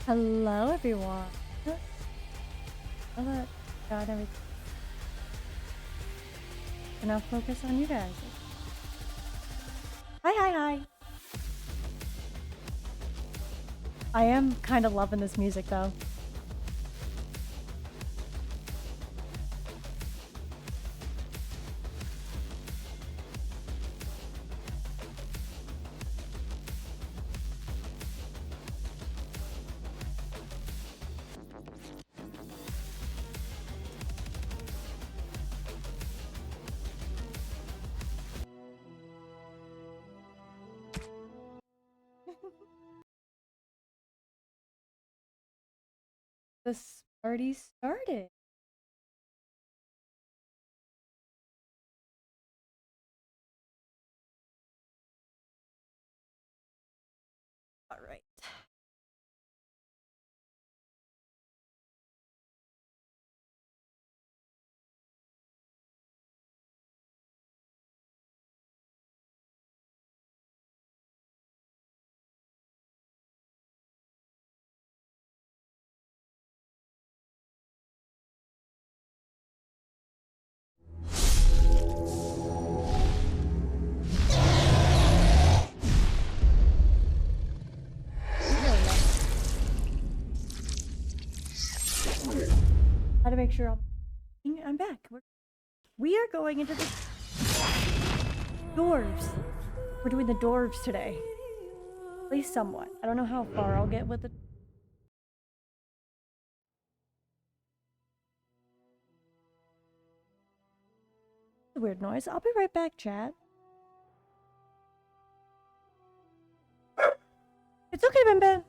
Hello, everyone. Oh, look. Got everything. And I'll focus on you guys. Hi, hi, hi. I am kind of loving this music, though. This already started. All right. How to make sure I'm back. We are going into the dwarves. We're doing the dwarves today. At least somewhat. I don't know how far I'll get with it. It's a weird noise. I'll be right back, chat. It's okay, Ben Ben.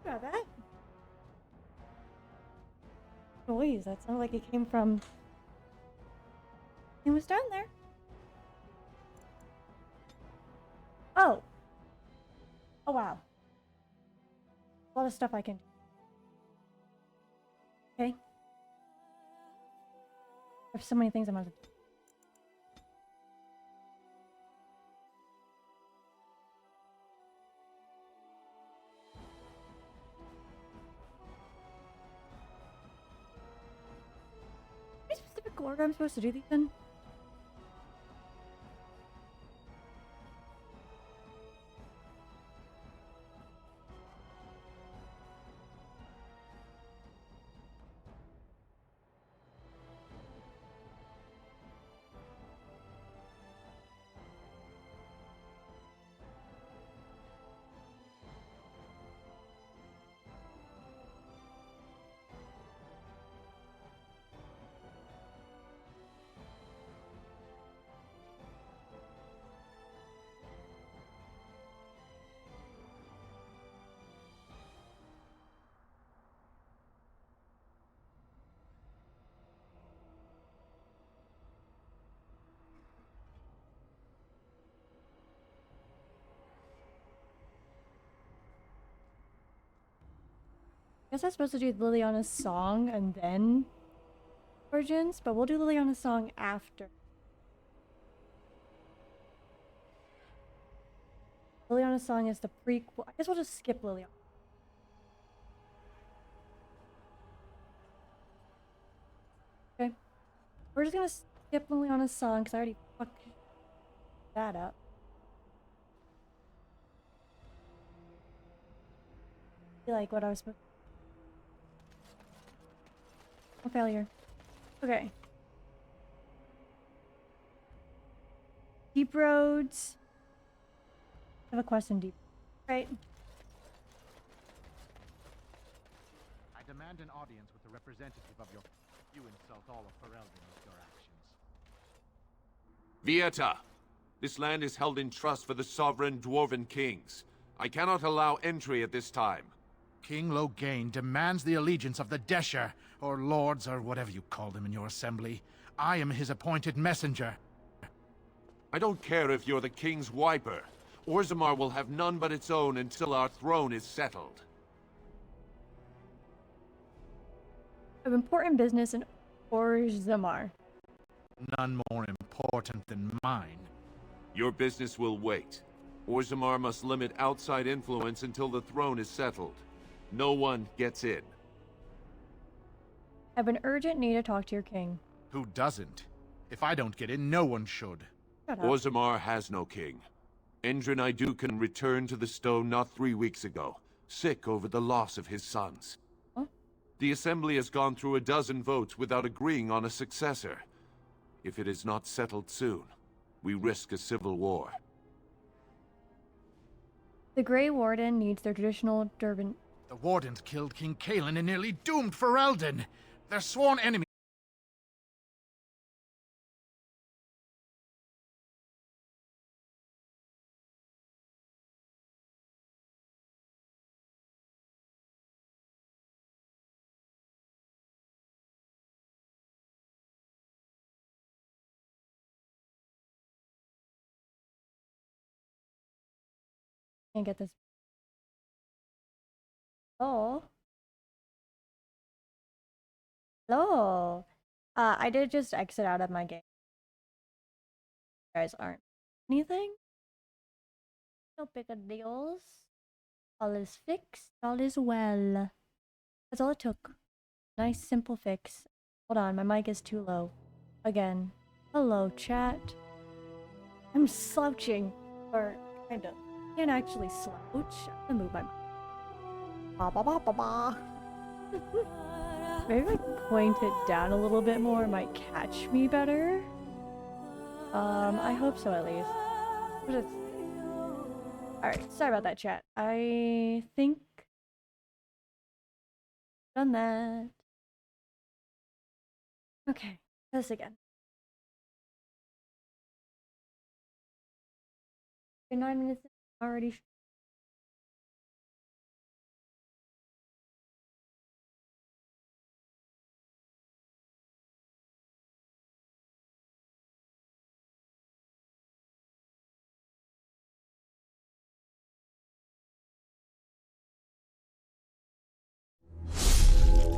About that. Noise. That sounded like it came from. It was down there. Oh. Oh wow. A lot of stuff I can do. Okay. There's so many things I'm gonna do. Any specific order I'm supposed to do these in? I guess I'm supposed to do Liliana's song and then Origins, but we'll do Liliana's song after. Liliana's song is the prequel. I guess we'll just skip Liliana. Okay. We're just gonna skip Liliana's song because I already fucked that up. I feel like what I was supposed to. No failure. Okay. Deep roads. I have a quest in deep. Right. I demand an audience with the representative of your... You insult all of Ferelden with your actions. Vieta, this land is held in trust for the sovereign dwarven kings. I cannot allow entry at this time. King Loghain demands the allegiance of the Desher, or lords, or whatever you call them in your assembly. I am his appointed messenger. I don't care if you're the king's wiper. Orzammar will have none but its own until our throne is settled. I have important business in Orzammar. None more important than mine. Your business will wait. Orzammar must limit outside influence until the throne is settled. No one gets in. I have an urgent need to talk to your king. Who doesn't? If I don't get in, no one should. Shut up. Orzammar has no king. Endrin Idukan returned to the stone not 3 weeks ago, sick over the loss of his sons. Huh? The Assembly has gone through a dozen votes without agreeing on a successor. If it is not settled soon, we risk a civil war. The Grey Warden needs their traditional Durban. The Wardens killed King Cailan and nearly doomed Ferelden. Their sworn enemy. Can't get this. Oh. Hello. I did just exit out of my game. You guys aren't anything? No big deals. All is fixed. All is well. That's all it took. Nice simple fix. Hold on, my mic is too low. Again. Hello, chat. I'm slouching. Or kind of. Can't actually slouch. I'm gonna move my mic. Ba ba ba ba ba. Maybe like point it down a little bit more, it might catch me better. I hope so at least. Alright, sorry about that, chat. I think done that. Okay, try this again. 9 minutes already.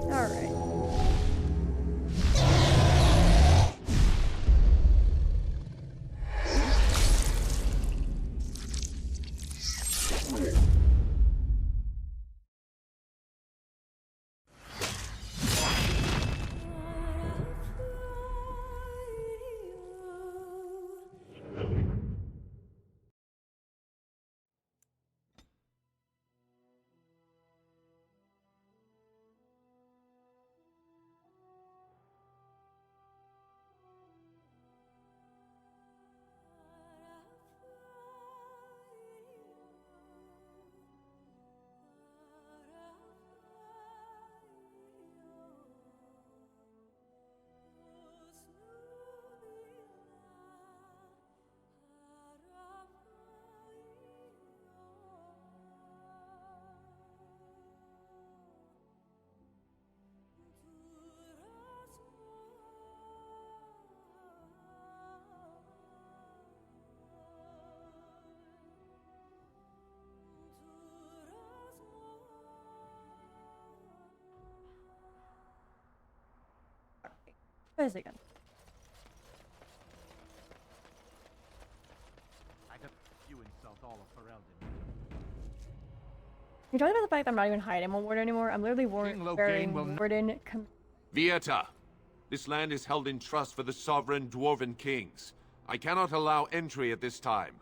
Alright. Try this again. You insult all of Ferelden. You're talking about the fact that I'm not even hiding a warden anymore. I'm literally wearing warden. Vieta, this land is held in trust for the sovereign dwarven kings. I cannot allow entry at this time.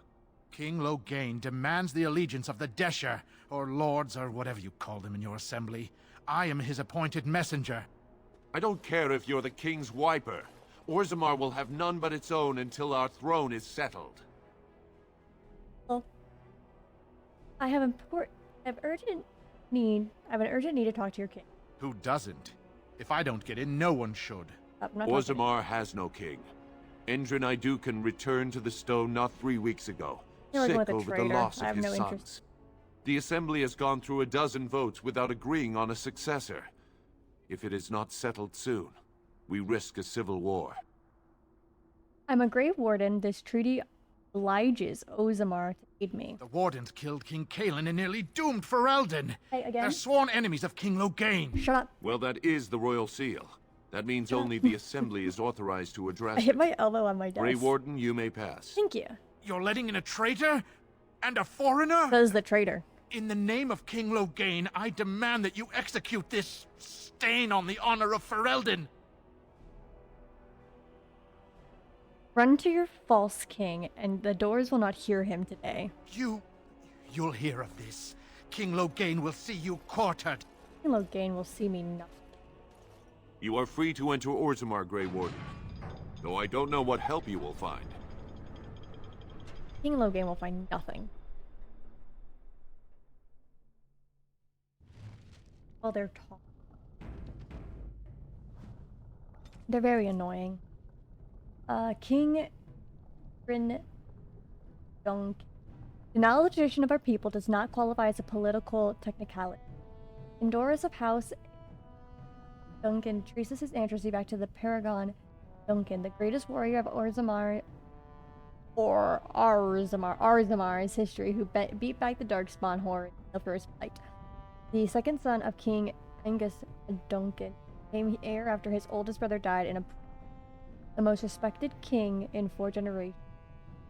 King Loghain demands the allegiance of the Desher, or lords, or whatever you call them in your assembly. I am his appointed messenger. I don't care if you're the king's wiper. Orzammar will have none but its own until our throne is settled. Well, I have an urgent need to talk to your king. Who doesn't? If I don't get in, no one should. I'm not talking to you. Orzammar has no king. Endrin Idukan returned to the stone not 3 weeks ago, You're sick with a over the traitor. loss I of have his no sons. interest. The Assembly has gone through a dozen votes without agreeing on a successor. If it is not settled soon, we risk a civil war. I'm a Grave Warden. This treaty obliges Orzammar to aid me. The Wardens killed King Kaelin and nearly doomed Ferelden. Hey, again? They're sworn enemies of King Loghain. Shut up. Well, that is the royal seal. That means only the Assembly is authorized to I address hit it. my elbow on my desk. Grey Warden, you may pass. Thank you. You're letting in a traitor? And a foreigner? Says the traitor. In the name of King Loghain, I demand that you execute this stain on the honor of Ferelden. Run to your false king, and the doors will not hear him today. You'll hear of this. King Loghain will see you quartered. King Loghain will see me nothing. You are free to enter Orzammar, Grey Warden. Though I don't know what help you will find. King Loghain will find nothing. Well, they're tall. They're very annoying. King Bryn Dunk. The knowledge of our people does not qualify as a political technicality. Indorus of House Duncan traces his ancestry back to the Paragon Duncan, the greatest warrior of Orzammar, or Arzammar's history, who beat back the Darkspawn horde in the first fight. The second son of King Angus Duncan became heir after his oldest brother died in the most respected king in 4 generations.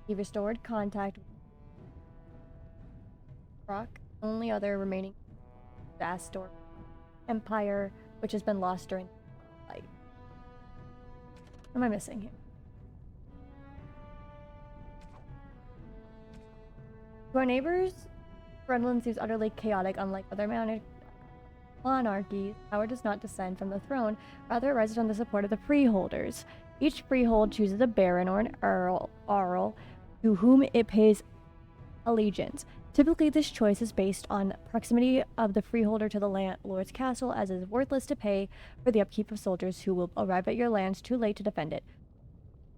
He restored contact with Rock, only other remaining Vastor Empire, which has been lost during the fight. What am I missing here? To our neighbors, Redland seems utterly chaotic, unlike other monarchies. Power does not descend from the throne, rather it rises on the support of the freeholders. Each freehold chooses a baron or an earl to whom it pays allegiance. Typically, this choice is based on proximity of the freeholder to the landlord's castle, as it is worthless to pay for the upkeep of soldiers who will arrive at your lands too late to defend it.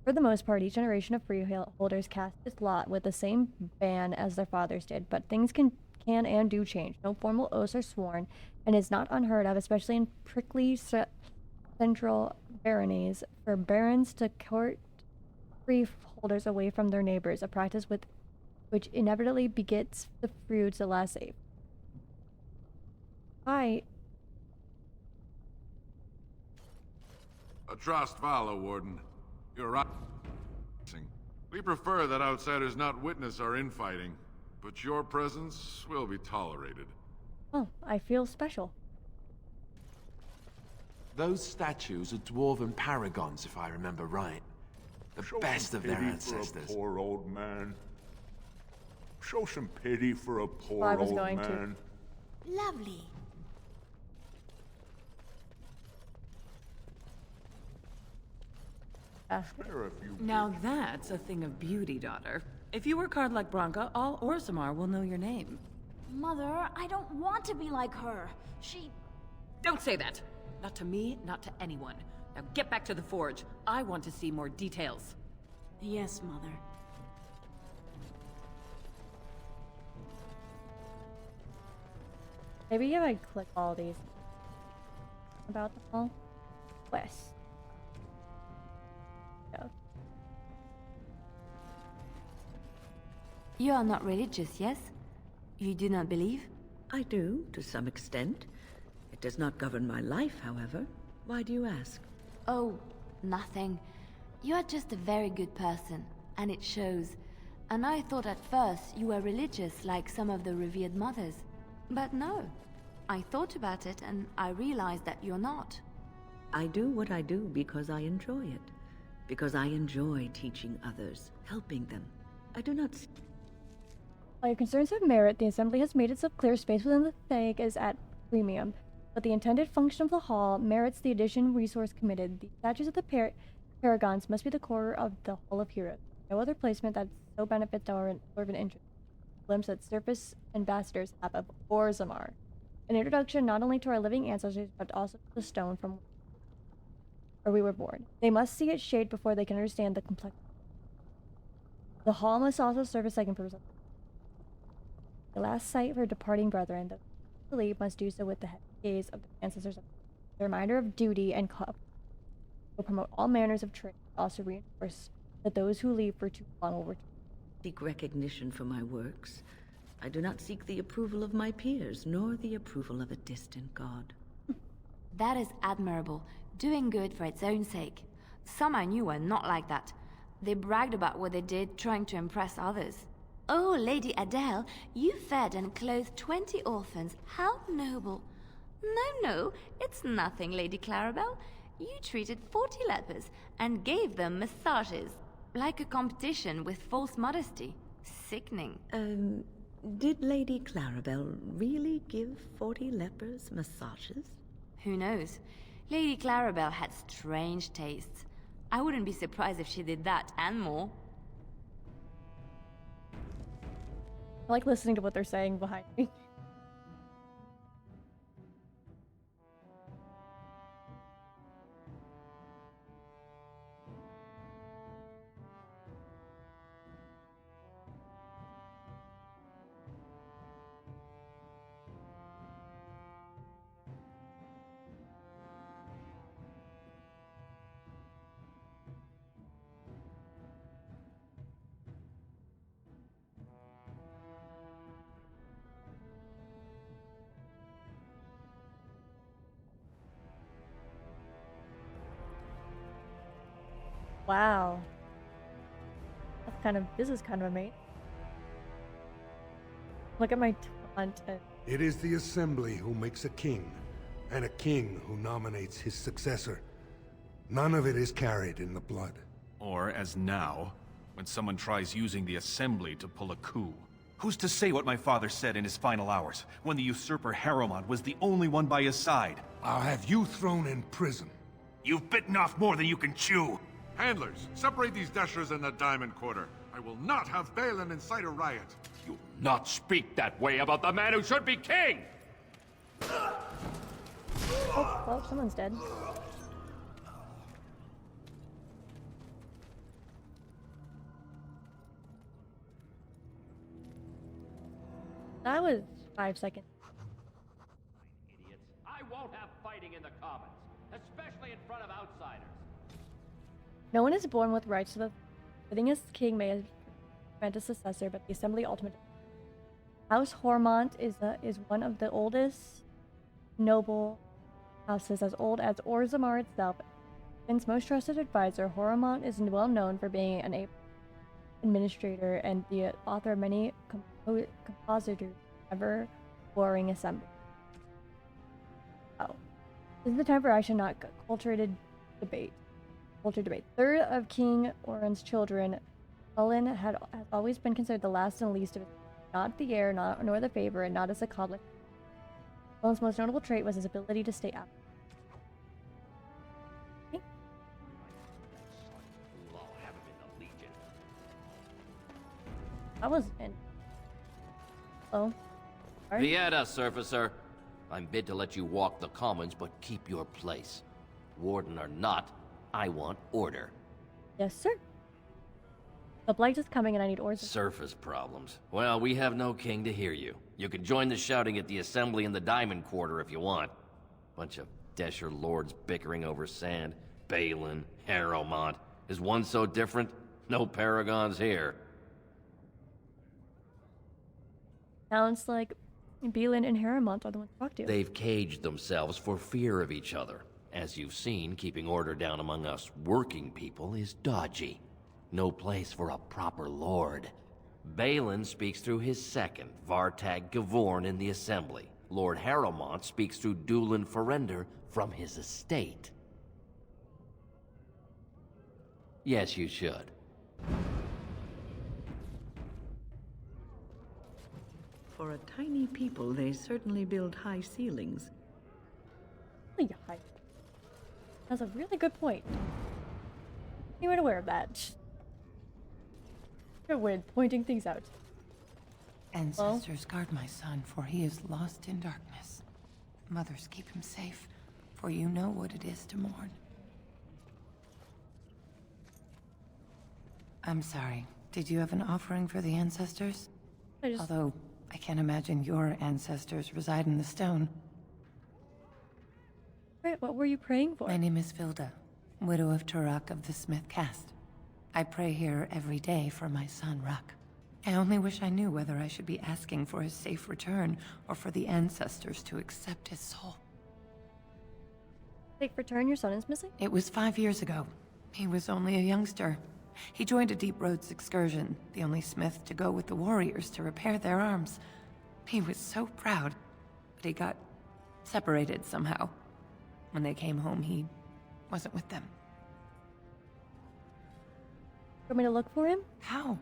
For the most part, each generation of freeholders cast its lot with the same ban as their fathers did, but things can and do change. No formal oaths are sworn, and is not unheard of, especially in prickly central baronies, for barons to court freeholders away from their neighbors, a practice which inevitably begets the feuds that last safe. A trust follow, Warden. You're right. We prefer that outsiders not witness our infighting, but your presence will be tolerated. Oh, I feel special. Those statues are dwarven paragons, if I remember right. The Show best some of their pity ancestors. For a poor old man. Show some pity for a poor I was old going to. man. Lovely. Spare a few Now that's a thing of beauty, daughter. If you work hard like Branka, all Orzammar will know your name. Mother, I don't want to be like her. She... Don't say that! Not to me, not to anyone. Now get back to the forge. I want to see more details. Yes, Mother. Maybe if I click all these about the hall quest. Go. You are not religious, yes? You do not believe? I do, to some extent. It does not govern my life, however. Why do you ask? Oh, nothing. You are just a very good person, and it shows. And I thought at first you were religious like some of the revered mothers. But no. I thought about it, and I realized that you're not. I do what I do because I enjoy it. Because I enjoy teaching others, helping them. I do not... While your concerns have merit, the Assembly has made itself clear space within the Thag is at premium, but the intended function of the hall merits the addition resource committed. The statues of the Paragons must be the core of the Hall of Heroes. No other placement that so benefits our Dwarven interest. Glimpse that surface ambassadors have of Orzammar. An introduction not only to our living ancestors, but also to the stone from where we were born. They must see its shade before they can understand the complexity. The hall must also serve a second purpose. The last sight for departing brethren, those who leave must do so with the gaze of the ancestors. The reminder of duty and cup will promote all manners of trade, also reinforce that those who leave for too long will return. Seek recognition for my works. I do not seek the approval of my peers, nor the approval of a distant god. That is admirable, doing good for its own sake. Some I knew were not like that. They bragged about what they did, trying to impress others. Oh, Lady Adele, you fed and clothed 20 orphans. How noble. No, it's nothing, Lady Clarabelle. You treated 40 lepers and gave them massages. Like a competition with false modesty. Sickening. Did Lady Clarabelle really give 40 lepers massages? Who knows? Lady Clarabelle had strange tastes. I wouldn't be surprised if she did that and more. I like listening to what they're saying behind me. Wow. This is kind of amazing. Look at my taunt. It is the Assembly who makes a king, and a king who nominates his successor. None of it is carried in the blood. Or, as now, when someone tries using the Assembly to pull a coup. Who's to say what my father said in his final hours, when the usurper Harrowmont was the only one by his side? I'll have you thrown in prison. You've bitten off more than you can chew! Handlers, separate these Deshers in the Diamond Quarter. I will not have Balin incite a riot. You'll not speak that way about the man who should be king! Oh, well, someone's dead. That was 5 seconds. Idiots. I won't have fighting in the Commons, especially in front of outsiders. No one is born with rights to the sitting as king may prevent a successor, but the Assembly ultimately. House Hormont is one of the oldest noble houses, as old as Orzammar itself. Its most trusted advisor, Hormont is well known for being an able administrator and the author of many compositors ever warring assembly. Oh, this is the time for action, not cultured debate. Third of King Oren's children, Balin has always been considered the last and least of his, not the heir, nor the favorite, not as a cobbler. Balin's most notable trait was his ability to stay out. Okay. That was in. Oh. Sorry. Vieta, Surfacer. I'm bid to let you walk the Commons, but keep your place. Warden or not, I want order. Yes, sir. The blight is coming and I need orders. Surface problems. Well, we have no king to hear you. You can join the shouting at the Assembly in the Diamond Quarter if you want. Bunch of Desher lords bickering over sand. Balin, Harrowmont. Is one so different? No paragons here. Sounds like Balin and Harrowmont are the ones to talk to. They've caged themselves for fear of each other. As you've seen, keeping order down among us working people is dodgy. No place for a proper lord. Balin speaks through his second, Vartag Gavorn, in the Assembly. Lord Harrowmont speaks through Dulin Ferender from his estate. Yes, you should. For a tiny people, they certainly build high ceilings. Really high. That's a really good point. You weren't aware of that. You're weird, pointing things out. Ancestors, guard my son, for he is lost in darkness. Mothers, keep him safe, for you know what it is to mourn. I'm sorry. Did you have an offering for the ancestors? Although, I can't imagine your ancestors reside in the stone. Right, what were you praying for? My name is Vilda, widow of Turok of the Smith caste. I pray here every day for my son, Ruck. I only wish I knew whether I should be asking for his safe return or for the ancestors to accept his soul. Safe return, your son is missing? It was 5 years ago. He was only a youngster. He joined a Deep Roads excursion, the only smith to go with the warriors to repair their arms. He was so proud, but he got separated somehow. When they came home, he wasn't with them. Want me to look for him? How?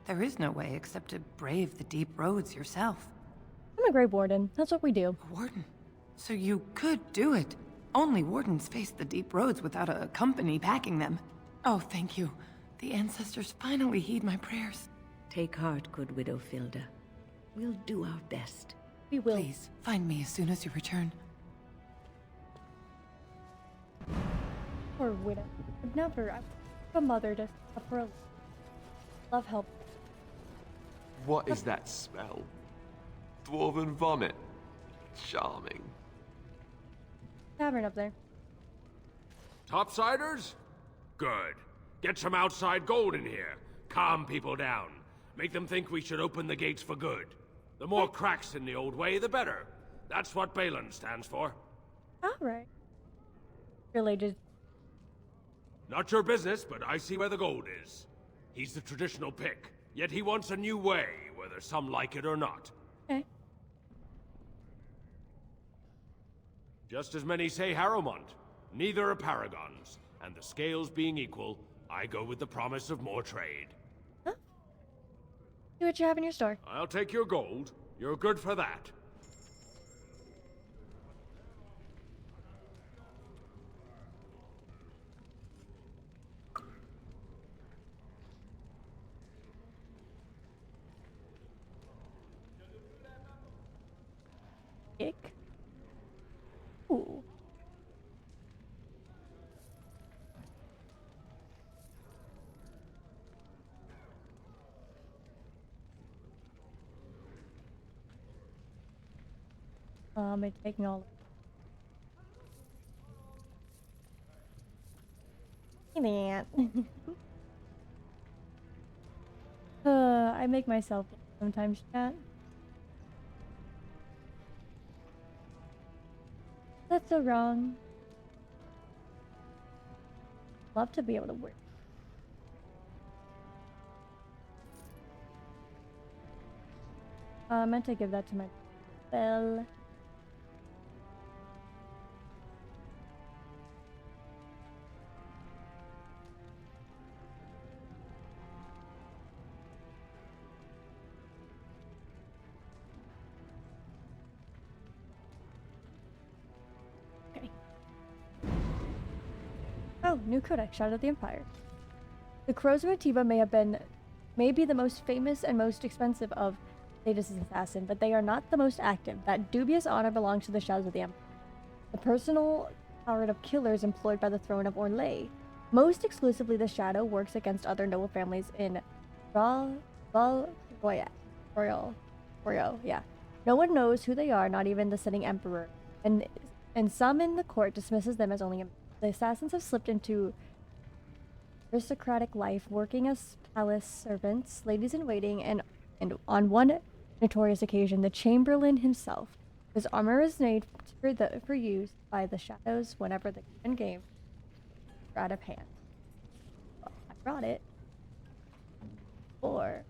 There is no way except to brave the Deep Roads yourself. I'm a Grey Warden. That's what we do. A warden? So you could do it. Only wardens face the Deep Roads without a company backing them. Oh, thank you. The ancestors finally heed my prayers. Take heart, good Widow Filda. We'll do our best. We will. Please, find me as soon as you return. Poor widow. I've never. I'm a mother to suffer. Love help. What is that smell? Dwarven vomit. Charming. Tavern up there. Topsiders? Good. Get some outside gold in here. Calm people down. Make them think we should open the gates for good. The more cracks in the old way, the better. That's what Balin stands for. Alright. Related. Not your business, but I see where the gold is. He's the traditional pick, yet he wants a new way, whether some like it or not. Okay. Just as many say Harrowmont. Neither are paragons, and the scales being equal, I go with the promise of more trade. Huh? See what you have in your store. I'll take your gold. You're good for that. Ick. Ooh. I'm taking all. Hey, man. I make myself sometimes, chat. That's so wrong. Love to be able to work. I meant to give that to my bell. Oh, new codex, Shadow of the Empire. The Crows of Atiba may be the most famous and most expensive of Thetis' assassin, but they are not the most active. That dubious honor belongs to the Shadows of the Empire, the personal power of killers employed by the throne of Orlais. Most exclusively, the Shadow works against other noble families in Royal, yeah. No one knows who they are, not even the sitting emperor, and some in the court dismisses them as only the assassins have slipped into aristocratic life, working as palace servants, ladies-in-waiting, and on one notorious occasion, the Chamberlain himself. His armor is made for use by the Shadows whenever the given game are out of hand. Well, I brought it. Or...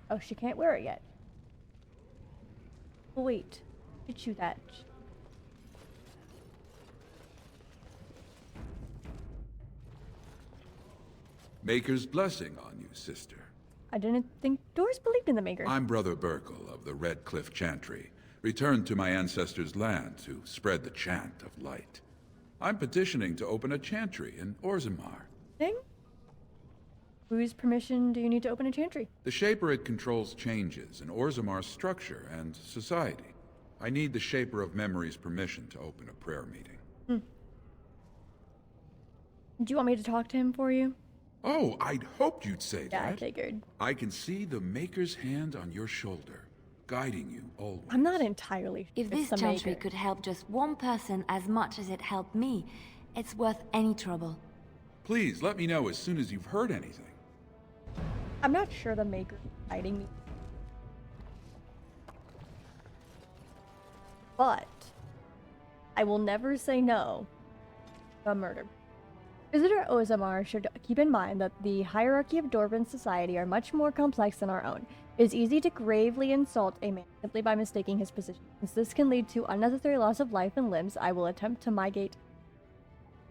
oh, she can't wear it yet. Oh, wait. Did you that? Maker's blessing on you, sister. I didn't think Doors believed in the Maker. I'm Brother Burkle of the Red Cliff Chantry, returned to my ancestors' land to spread the chant of light. I'm petitioning to open a chantry in Orzammar. Thing? Whose permission do you need to open a chantry? The Shaperate controls changes in Orzammar's structure and society. I need the Shaper of Memory's permission to open a prayer meeting. Do you want me to talk to him for you? Oh, I'd hoped you'd say that. Yeah, I figured. I can see the Maker's hand on your shoulder, guiding you always. I'm not entirely sure. If this chantry could help just one person as much as it helped me, it's worth any trouble. Please let me know as soon as you've heard anything. I'm not sure the Maker is guiding me. But I will never say no to a murder. Visitor Orzammar should keep in mind that the hierarchy of Dwarven society are much more complex than our own. It is easy to gravely insult a man simply by mistaking his position. Since this can lead to unnecessary loss of life and limbs, I will attempt to mitigate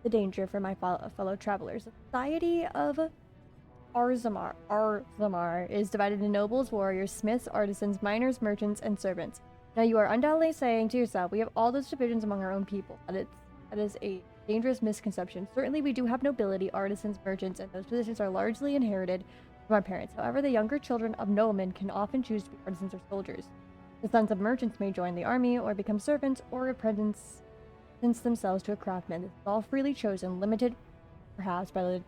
the danger for my fellow travelers. The society of Orzammar is divided into nobles, warriors, smiths, artisans, miners, merchants, and servants. Now you are undoubtedly saying to yourself, we have all those divisions among our own people. That is a dangerous misconception. Certainly we do have nobility, artisans, merchants, and those positions are largely inherited from our parents. However, the younger children of noblemen can often choose to be artisans or soldiers. The sons of merchants may join the army or become servants or apprentice themselves to a craftsman. This is all freely chosen, limited perhaps by the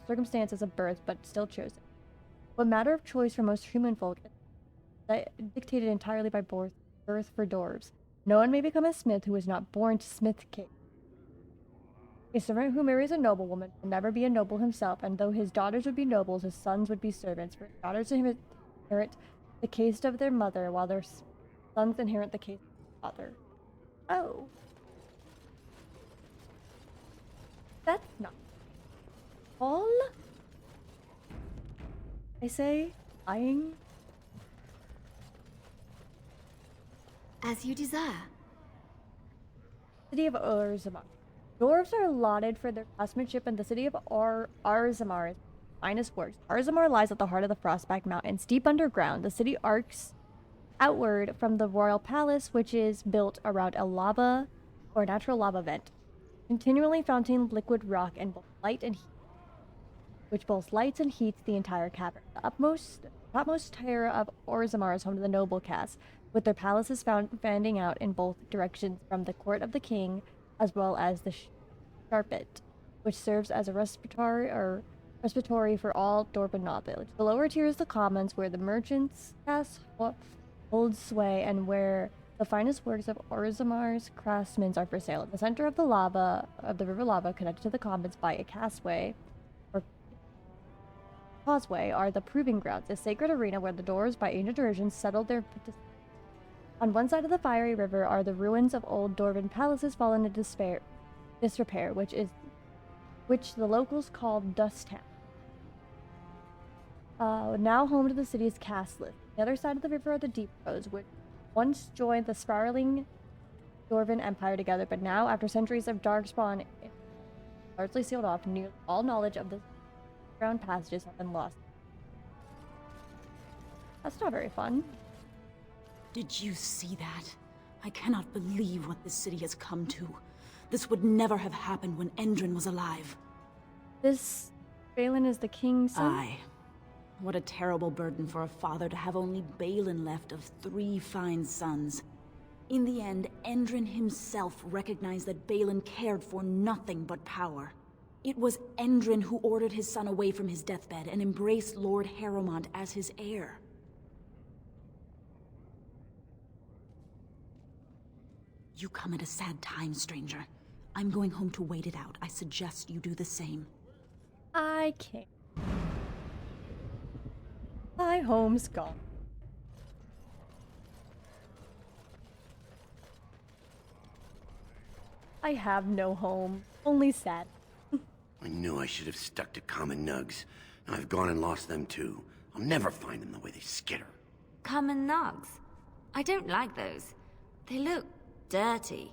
circumstances of birth, but still chosen. What matter of choice for most human folk is dictated entirely by birth for dwarves. No one may become a smith who is not born to smith king. A servant who marries a noblewoman will never be a noble himself, and though his daughters would be nobles, his sons would be servants, for his daughters inherit the caste of their mother, while their sons inherit the caste of their father. Oh. That's not all. I say, lying. As you desire. City of Orzammar. Dwarves are lauded for their craftsmanship, and the city of Orzammar finest works. Orzammar lies at the heart of the Frostback Mountains. Deep underground, the city arcs outward from the royal palace, which is built around a lava or natural lava vent, continually fountain liquid rock and both light and heat, which both lights and heats the entire cavern. The topmost tier of Orzammar is home to the noble caste, with their palaces fanning out in both directions from the court of the king, as well as the Sharpit, which serves as a respiratory for all Dwarven knowledge. The lower tier is the commons, where the merchants' caste holds sway and where the finest works of Orzammar's craftsmen are for sale. At the center of the river lava, connected to the commons by a causeway, are the proving grounds, a sacred arena where the dwarves by ancient traditions settled their. On one side of the fiery river are the ruins of old Dwarven palaces fallen into disrepair, which the locals call Dust Town. Now home to the city's castle. The other side of the river are the deep roads, which once joined the spiraling Dwarven Empire together, but now, after centuries of darkspawn, largely sealed off, nearly all knowledge of the ground passages have been lost. That's not very fun. Did you see that? I cannot believe what this city has come to. This would never have happened when Endrin was alive. This Balin is the king's son? Aye. What a terrible burden for a father to have only Balin left of 3 fine sons. In the end, Endrin himself recognized that Balin cared for nothing but power. It was Endrin who ordered his son away from his deathbed and embraced Lord Harrowmont as his heir. You come at a sad time, stranger. I'm going home to wait it out. I suggest you do the same. I can't. My home's gone. I have no home. Only sad. I knew I should have stuck to common nugs. I've gone and lost them too. I'll never find them the way they skitter. Common nugs? I don't like those. They look dirty.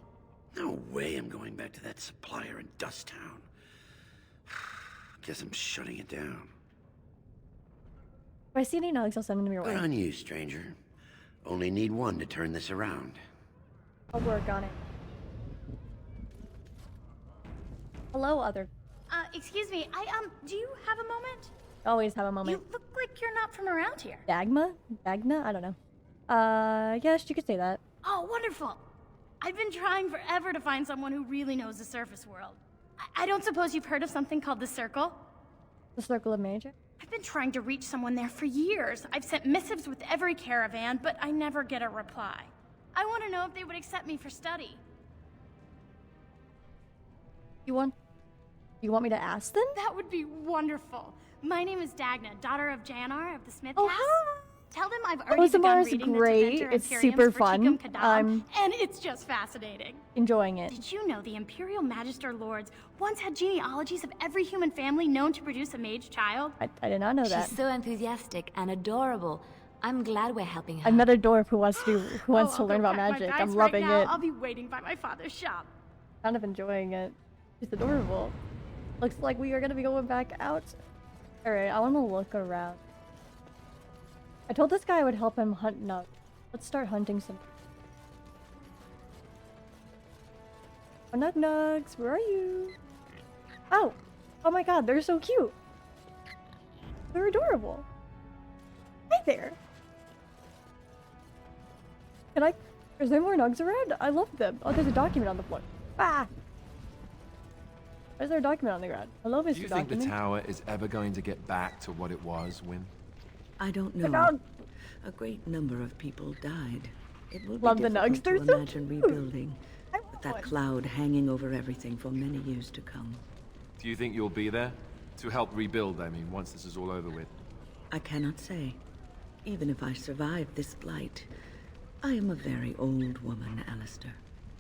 No way I'm going back to that supplier in Dust Town. Guess I'm shutting it down. If I see any nugs, I'll send them your way. Good on you, stranger. Only need one to turn this around. I'll work on it. Hello, other. Excuse me, do you have a moment? Always have a moment. You look like you're not from around here. Dagma? Dagna? I don't know. Yes, you could say that. Oh, wonderful. I've been trying forever to find someone who really knows the surface world. I don't suppose you've heard of something called the Circle? The Circle of Magic? I've been trying to reach someone there for years. I've sent missives with every caravan, but I never get a reply. I want to know if they would accept me for study. You want me to ask them? That would be wonderful. My name is Dagna, daughter of Janar of the Smith Oh, House. hi. Tell them I've already begun reading great. the It's super fun. and it's just fascinating. Enjoying it. Did you know the Imperial Magister Lords once had genealogies of every human family known to produce a mage child? I did not know that. She's so enthusiastic and adorable. I'm glad we're helping her. I met a dwarf who wants to I'll learn go about pack my magic. bags I'm loving right now. it. I'll be waiting by my father's shop. Kind of enjoying it. She's adorable. Looks like we are gonna be going back out. Alright, I wanna look around. I told this guy I would help him hunt nugs. Let's start hunting some. Oh, nugs, where are you? Oh! Oh my god, they're so cute! They're adorable! Hi there! Is there more nugs around? I love them. Oh, there's a document on the floor. Ah! Why is there a document on the ground? Hello, Mr. Do you Document. think the tower is ever going to get back to what it was, Wynne? I don't know. A great number of people died. It will Love be the nugs. difficult They're to so imagine cute. rebuilding with that cloud hanging over everything for many years to come. Do you think you'll be there? To help rebuild, I mean, once this is all over with? I cannot say. Even if I survive this blight, I am a very old woman, Alistair.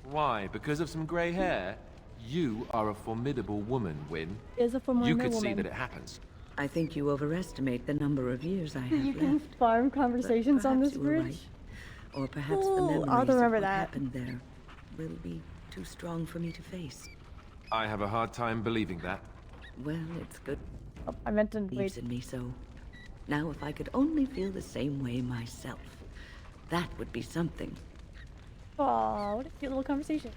Why? Because of some grey hair? You are a formidable woman, Wynne. Is a formidable You could woman. see that it happens. I think you overestimate the number of years I have You can left. farm conversations on this Perhaps you were bridge. right. Or perhaps the Ooh, memories I'll of remember what that. happened there will be too strong for me to face. I have a hard time believing that. Well, it's good. Oh, I meant to Believes in me so. Now, if I could only feel the same way myself, that would be something. Aw, what a cute little conversation.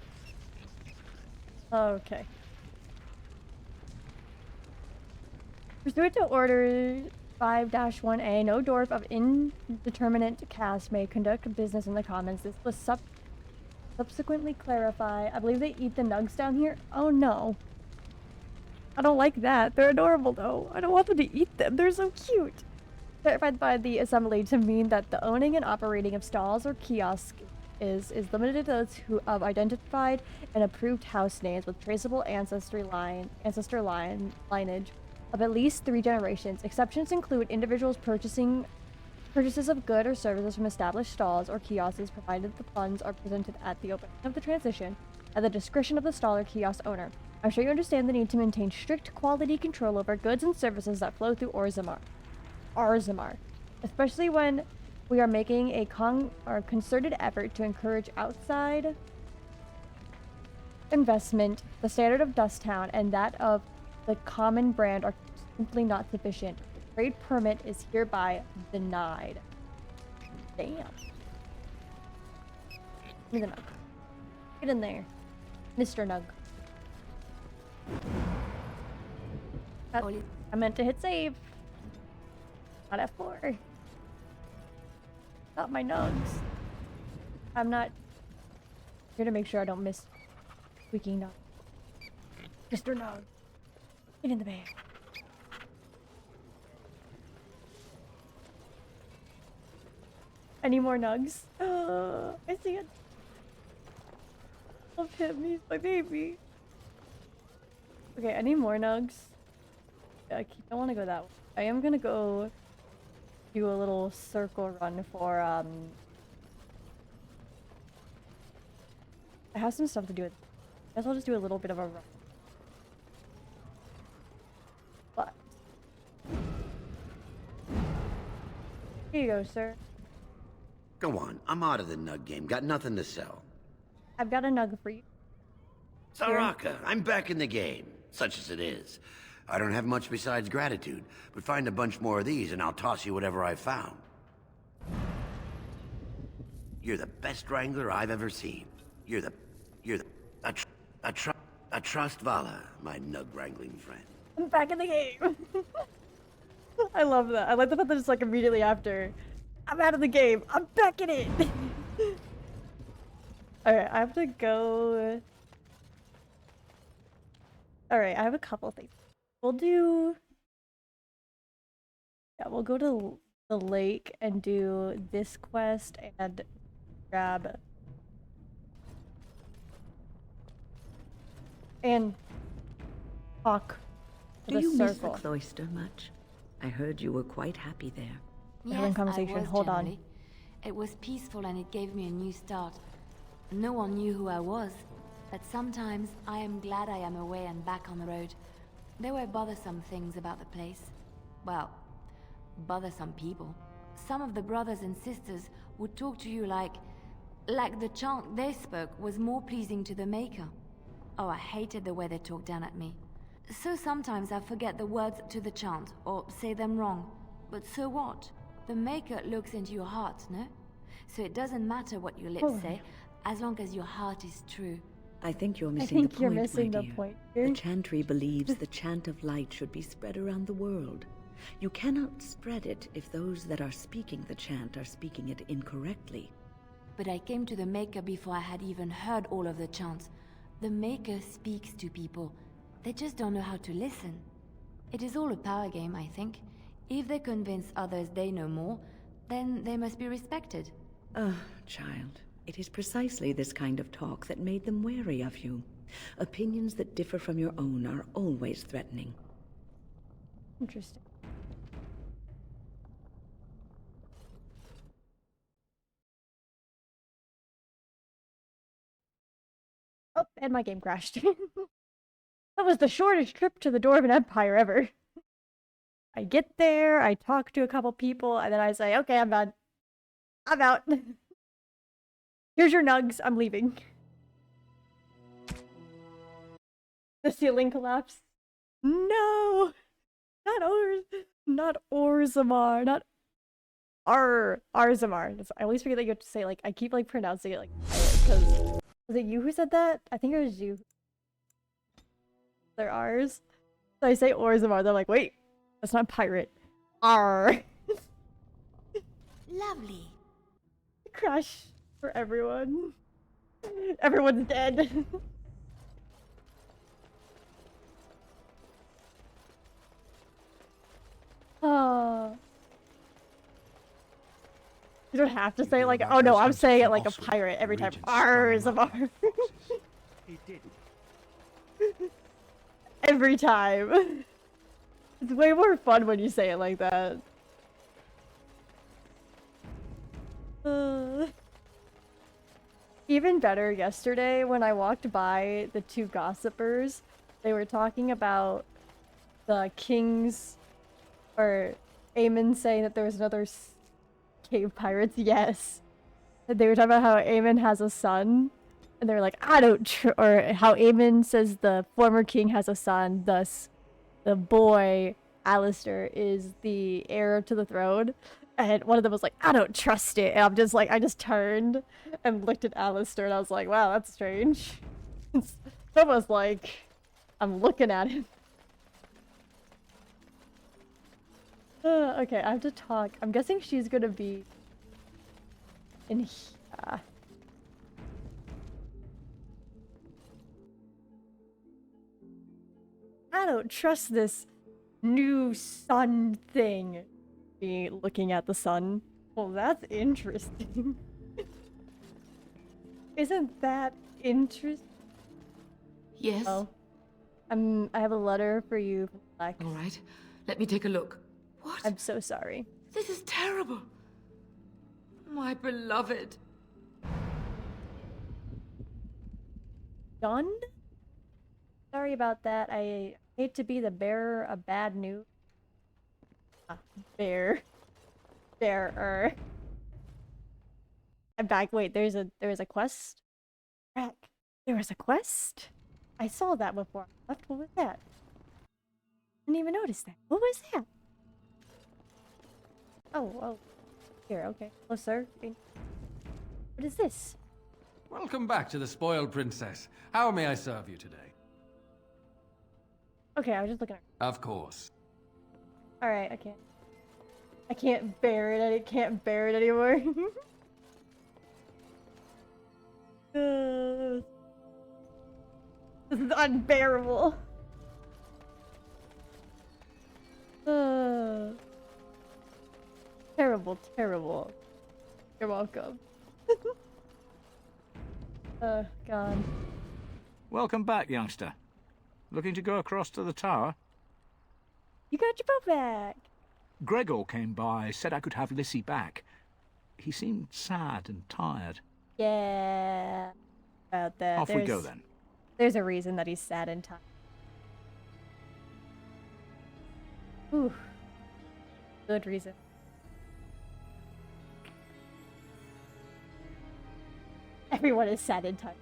Okay. Pursuant to Order 5-1A, no dwarf of indeterminate caste may conduct business in the commons. This was subsequently clarified. I believe they eat the nugs down here. Oh no. I don't like that. They're adorable though. I don't want them to eat them. They're so cute. Clarified by the assembly to mean that the owning and operating of stalls or kiosks is limited to those who have identified and approved house names with traceable ancestor lineage of at least 3 generations. Exceptions include individuals purchases of goods or services from established stalls or kiosks, provided the funds are presented at the opening of the transition at the discretion of the stall or kiosk owner. I'm sure you understand the need to maintain strict quality control over goods and services that flow through Orzammar, especially when we are making a concerted effort to encourage outside investment. The standard of Dusttown and that of the common brand are simply not sufficient. The trade permit is hereby denied. Damn. Give me the nug. Get in there, Mr. Nug. I meant to hit save. Not F4. Not my nugs. I'm not here to make sure I don't miss squeaking nug. Mr. Nug. Get in the bag. Any more nugs? I see it. Love him. He's my baby. Okay, I need more nugs. I don't want to go that way. I am gonna go do a little circle run for I have some stuff to do with. I guess I'll just do a little bit of a run. But here you go, sir. Go on, I'm out of the nug game. Got nothing to sell. I've got a nug for you. Saraka, I'm back in the game, such as it is. I don't have much besides gratitude, but find a bunch more of these and I'll toss you whatever I found. You're the best wrangler I've ever seen. A trust Vala, my nug-wrangling friend. I'm back in the game. I love that. I like the fact that it's like immediately after. I'm out of the game. I'm back in it. Alright, I have to go. Alright, I have a couple things. We'll do. Yeah, we'll go to the lake and do this quest and grab. And talk to Do the you miss the circle. cloister much? I heard you were quite happy there. Yes, conversation. I was Hold on. generally. It was peaceful and it gave me a new start. No one knew who I was, but sometimes I am glad I am away and back on the road. There were bothersome things about the place. Well, bothersome people. Some of the brothers and sisters would talk to you like the chant they spoke was more pleasing to the Maker. Oh, I hated the way they talked down at me. So sometimes I forget the words to the chant, or say them wrong. But so what? The Maker looks into your heart, no? So it doesn't matter what your lips say, as long as your heart is true. I think you're I missing think the you're point, missing my the dear. point. The chantry believes the chant of light should be spread around the world. You cannot spread it if those that are speaking the chant are speaking it incorrectly. But I came to the Maker before I had even heard all of the chants. The Maker speaks to people. They just don't know how to listen. It is all a power game, I think. If they convince others they know more, then they must be respected. Ah, child. It is precisely this kind of talk that made them wary of you. Opinions that differ from your own are always threatening. Interesting. Oh, and my game crashed. That was the shortest trip to the Dwarven Empire ever. I get there, I talk to a couple people, and then I say, okay, I'm done. I'm out. Here's your nugs, I'm leaving. The ceiling collapsed. No! Not Orzammar, not Arzamar. I always forget that you have to say, like, I keep, like, pronouncing it, like, because... Was it you who said that? I think it was you. They're ours. So I say Orzammar, they're like, wait, that's not pirate. R. Lovely. Crash for everyone. Everyone's dead. Oh. You don't have to say it like, oh no, I'm saying it like a pirate every time. Orzammar. He did. Every time. It's way more fun when you say it like that. Even better, yesterday when I walked by the two gossipers, they were talking about the king's, or Aemon saying that there was another cave pirates. Yes. And they were talking about how Aemon has a son. And they're like, I don't or how Aemon says the former king has a son, thus the boy, Alistair, is the heir to the throne. And one of them was like, I don't trust it. And I'm just like, I just turned and looked at Alistair and I was like, wow, that's strange. It's almost like I'm looking at him. Okay, I have to talk. I'm guessing she's gonna be in here. I don't trust this new sun thing. Be looking at the sun. Well, that's interesting. Isn't that interesting? Yes? Oh. I have a letter for you from Lex. All right. Let me take a look. What? I'm so sorry. This is terrible. My beloved. Done? Sorry about that. I hate to be the bearer of bad news. Bearer. I'm back. Wait, there was a quest? Crack. There was a quest? I saw that before I left. What was that? Didn't even notice that. What was that? Oh. Here, okay. Hello, sir. What is this? Welcome back to the Spoiled Princess. How may I serve you today? Okay, I was just looking at Of course. Alright, I can't bear it. I can't bear it anymore. This is unbearable. Terrible, terrible. You're welcome. Oh, God. Welcome back, youngster. Looking to go across to the tower? You got your boat back. Gregor came by, said I could have Lissy back. He seemed sad and tired. Yeah. About that. Off we go then. There's a reason that he's sad and tired. Ooh. Good reason. Everyone is sad and tired.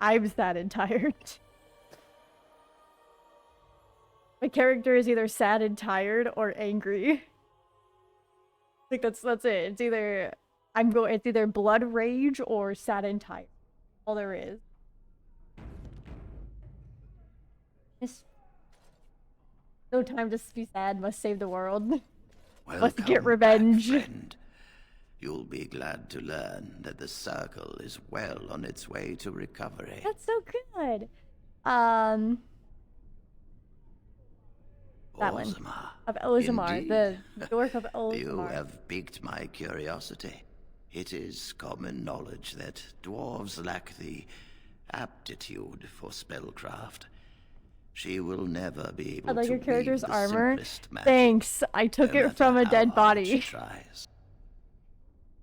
I'm sad and tired. My character is either sad and tired or angry. Like that's it. It's either it's either blood rage or sad and tired. All there is. No time to be sad, must save the world. Must get revenge. Back, friend. You'll be glad to learn that the Circle is well on its way to recovery. That's so good. That one. Of Ozamar, the Dork of Ozamar. You have piqued my curiosity. It is common knowledge that dwarves lack the aptitude for spellcraft. She will never be able I like to your character's wield the armor. simplest magic, Thanks. I took no it from a matter dead how hard body. she tries.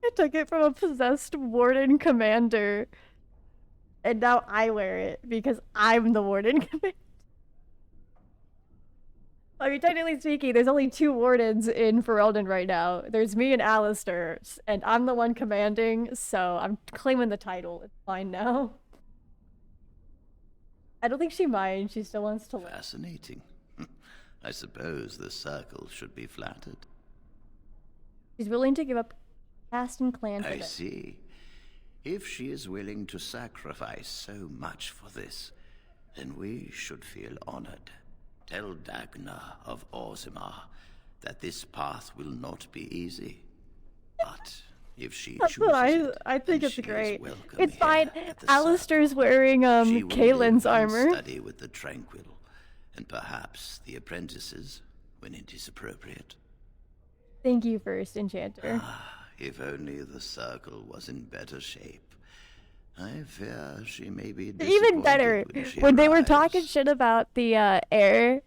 I took it from a possessed warden commander. And now I wear it because I'm the warden commander. I mean, technically speaking, there's only 2 wardens in Ferelden right now. There's me and Alistair, and I'm the one commanding, so I'm claiming the title. It's fine now. I don't think she minds. She still wants to live. Fascinating. I suppose the Circle should be flattered. She's willing to give up caste and clan for I this. see. If she is willing to sacrifice so much for this, then we should feel honored. Tell Dagna of Orzammar that this path will not be easy. But if she That's chooses what I think then it's she is great. welcome It's here fine. at the Alistair's wearing She will Kaylin's live and armor. study with the Tranquil, and perhaps the apprentices when it is appropriate. Thank you, First Enchanter. If only the Circle was in better shape. I fear she may be Even better, when they were talking shit about the heir,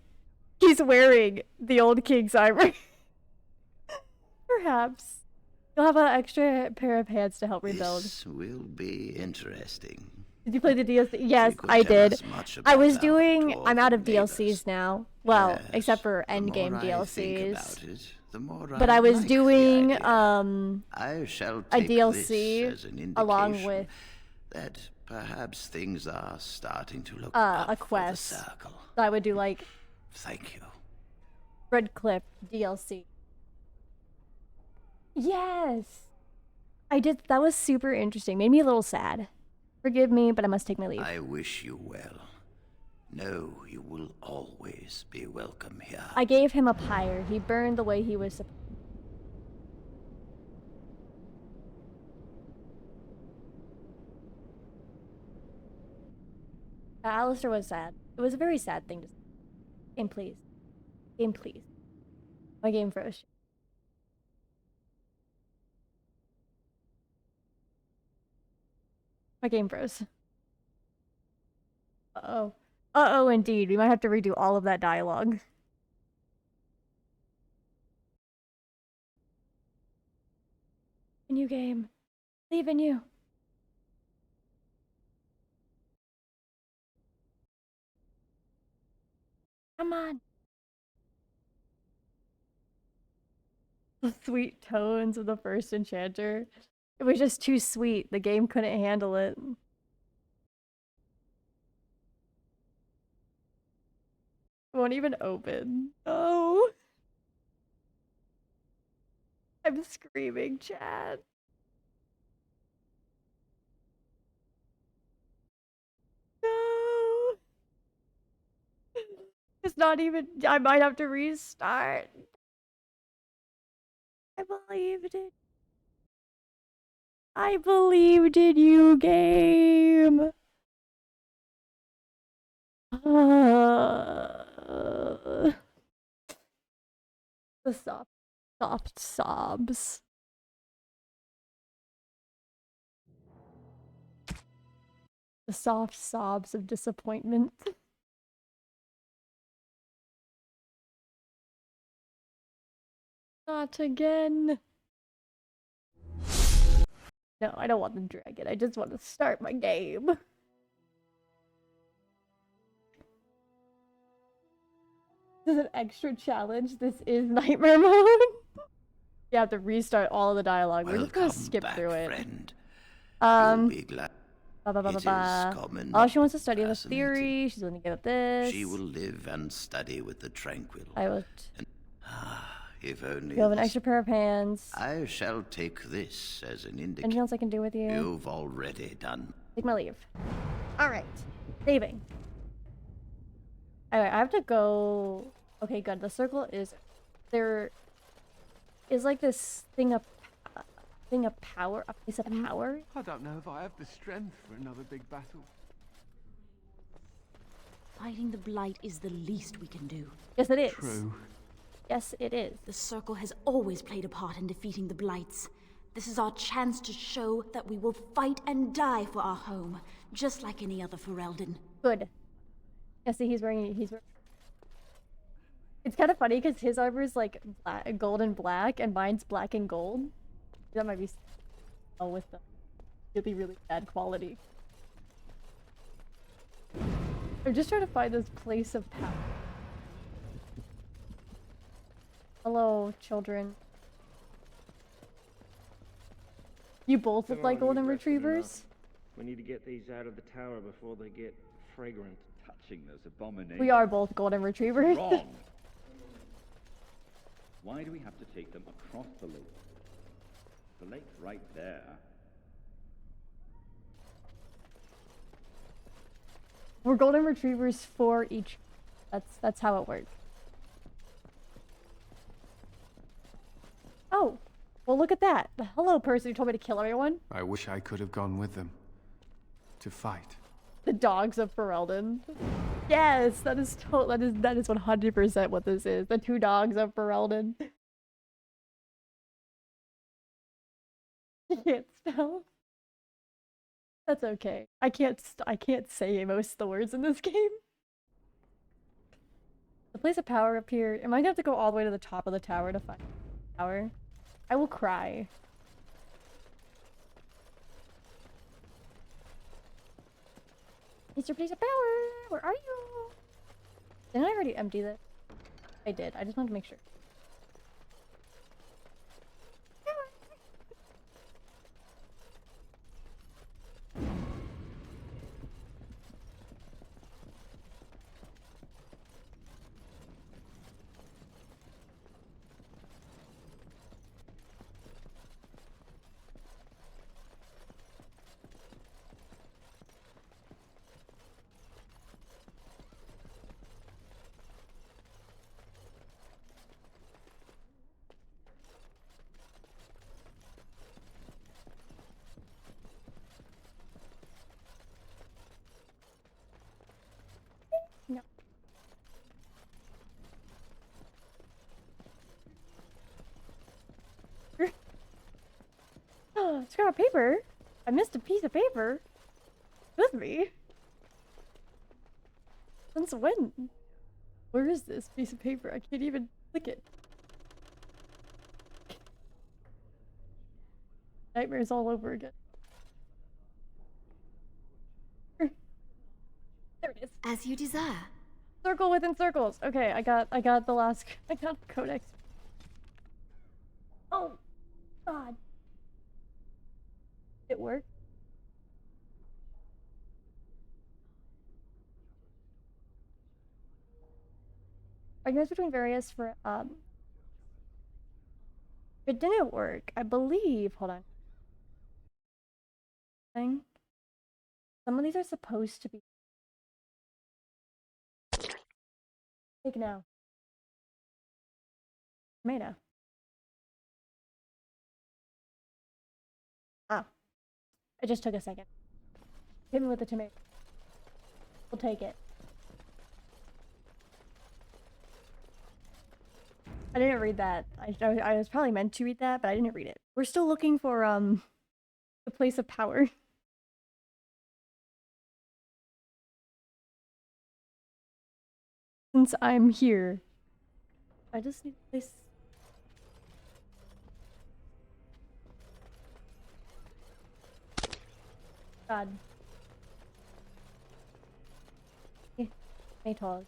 he's wearing the old king's armor. Perhaps. You'll have an extra pair of pants to help rebuild. This will be interesting. Did you play the DLC? Yes, could I tell did. us much I about was our doing. I'm out of neighbors. DLCs now. Well, Yes, except for the endgame more I think DLCs. about it, the more But I was like the doing idea. I shall a take this DLC as an along indication with that perhaps things are starting to look a up quest. for the Circle. So I would do like Thank you. Redcliffe DLC. Yes, I did. That was super interesting. Made me a little sad. Forgive me, but I must take my leave. I wish you well. No, you will always be welcome here. I gave him a pyre. He burned the way he was supposed. Alistair was sad. It was a very sad thing to say. Game, please. Game, please. My game froze. My game froze. Uh-oh. Uh-oh, indeed. We might have to redo all of that dialogue. New game. Leave in you. Come on. The sweet tones of the first enchanter. It was just too sweet. The game couldn't handle it. It won't even open. No. I'm screaming, Chad. No. His not even. I might have to restart. I believed it. I believed in you, game. The soft sobs. The soft sobs of disappointment. Not again. No, I don't want the dragon. I just want to start my game. This is an extra challenge. This is nightmare mode. You have to restart all of the dialogue. We're just gonna skip through it. Friend. Um. You'll be glad. Ba, It is common. Oh, she wants to study the theory. She's going to give up this. She will live and study with the tranquil. I will. And, if only You have an extra pair of hands. I shall take this as an indication. Anything else I can do with you? You've already done. Take my leave. Alright. Saving. Alright, I have to go. Okay, good. The circle is. There is like this thing of power. A piece of power. I don't know if I have the strength for another big battle. Fighting the Blight is the least we can do. Yes, it is. True. Yes, it is. The Circle has always played a part in defeating the Blights. This is our chance to show that we will fight and die for our home, just like any other Ferelden. Good. Yeah, see, he's wearing. It's kind of funny because his armor is like gold and black, and mine's black and gold. That might be with the really, really bad quality. I'm just trying to find this place of power. Hello, children. You both look like golden retrievers? We need to get these out of the tower before they get fragrant. Touching those abominations. We are both golden retrievers. Wrong. Why do we have to take them across the lake? The lake's right there. We're golden retrievers for each. That's how it works. Oh, well look at that. Hello, person who told me to kill everyone. I wish I could have gone with them. To fight. The dogs of Ferelden. Yes, that is 100% what this is. The two dogs of Ferelden. You can't spell. That's okay. I can't say most of the words in this game. The place of power up here. Am I gonna have to go all the way to the top of the tower to find the tower? I will cry. Mr. Place of Power, where are you? Didn't I already empty this? I did. I just wanted to make sure. No. Oh, scrap of paper. I missed a piece of paper. With me. Since when? Where is this piece of paper? I can't even click it. Nightmares all over again. There it is. As you desire. Circle within circles. Okay, I got the last. I got codex. Oh, God. It worked. Arguments between various for it didn't work. I believe. Hold on. Some of these are supposed to be. Take it now. Tomato. Oh. It just took a second. Hit me with the tomato. We'll take it. I didn't read that. I was probably meant to read that, but I didn't read it. We're still looking for, the place of power. Since I'm here. I just need a place. God. Maytog.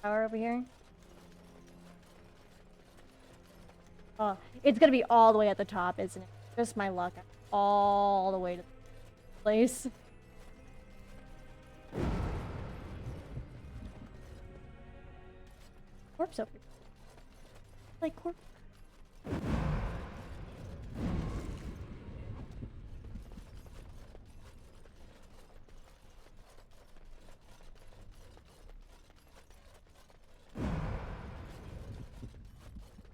Power over here. Oh, it's gonna be all the way at the top, isn't it? Just my luck. All the way to the place. Corpse over here. Like corpse.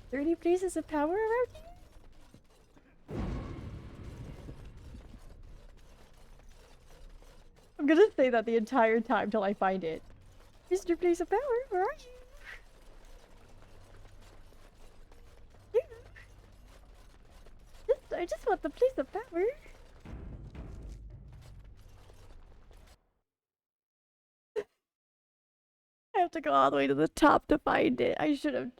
Are there any places of power around here? I'm gonna say that the entire time till I find it. Mr. Place of Power, where are you? I just want the place of power. I have to go all the way to the top to find it. I should have.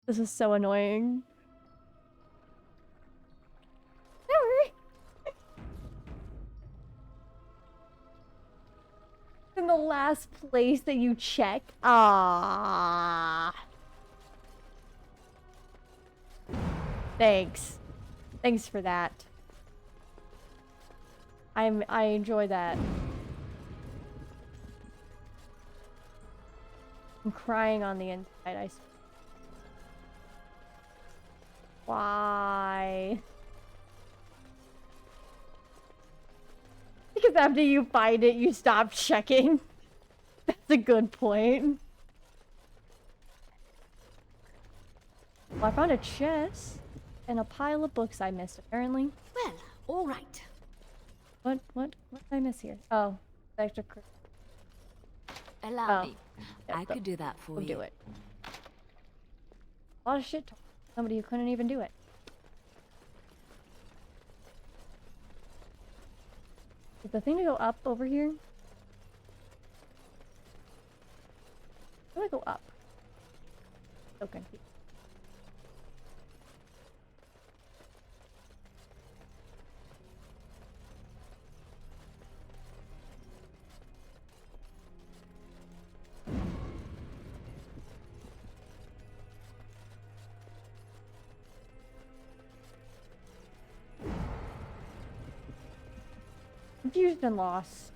This is so annoying. In the last place that you check. Thanks. Thanks for that. I enjoy that. I'm crying on the inside. Why? Because after you find it, you stop checking. That's a good point. Well, I found a chest and a pile of books I missed, apparently. Well, all right. What did I miss here? Oh, extra. Allow me. I could do that for you. We'll do it. A lot of shit talk. Somebody who couldn't even do it. Is the thing to go up over here? How do I go up? So confused. Confused and lost.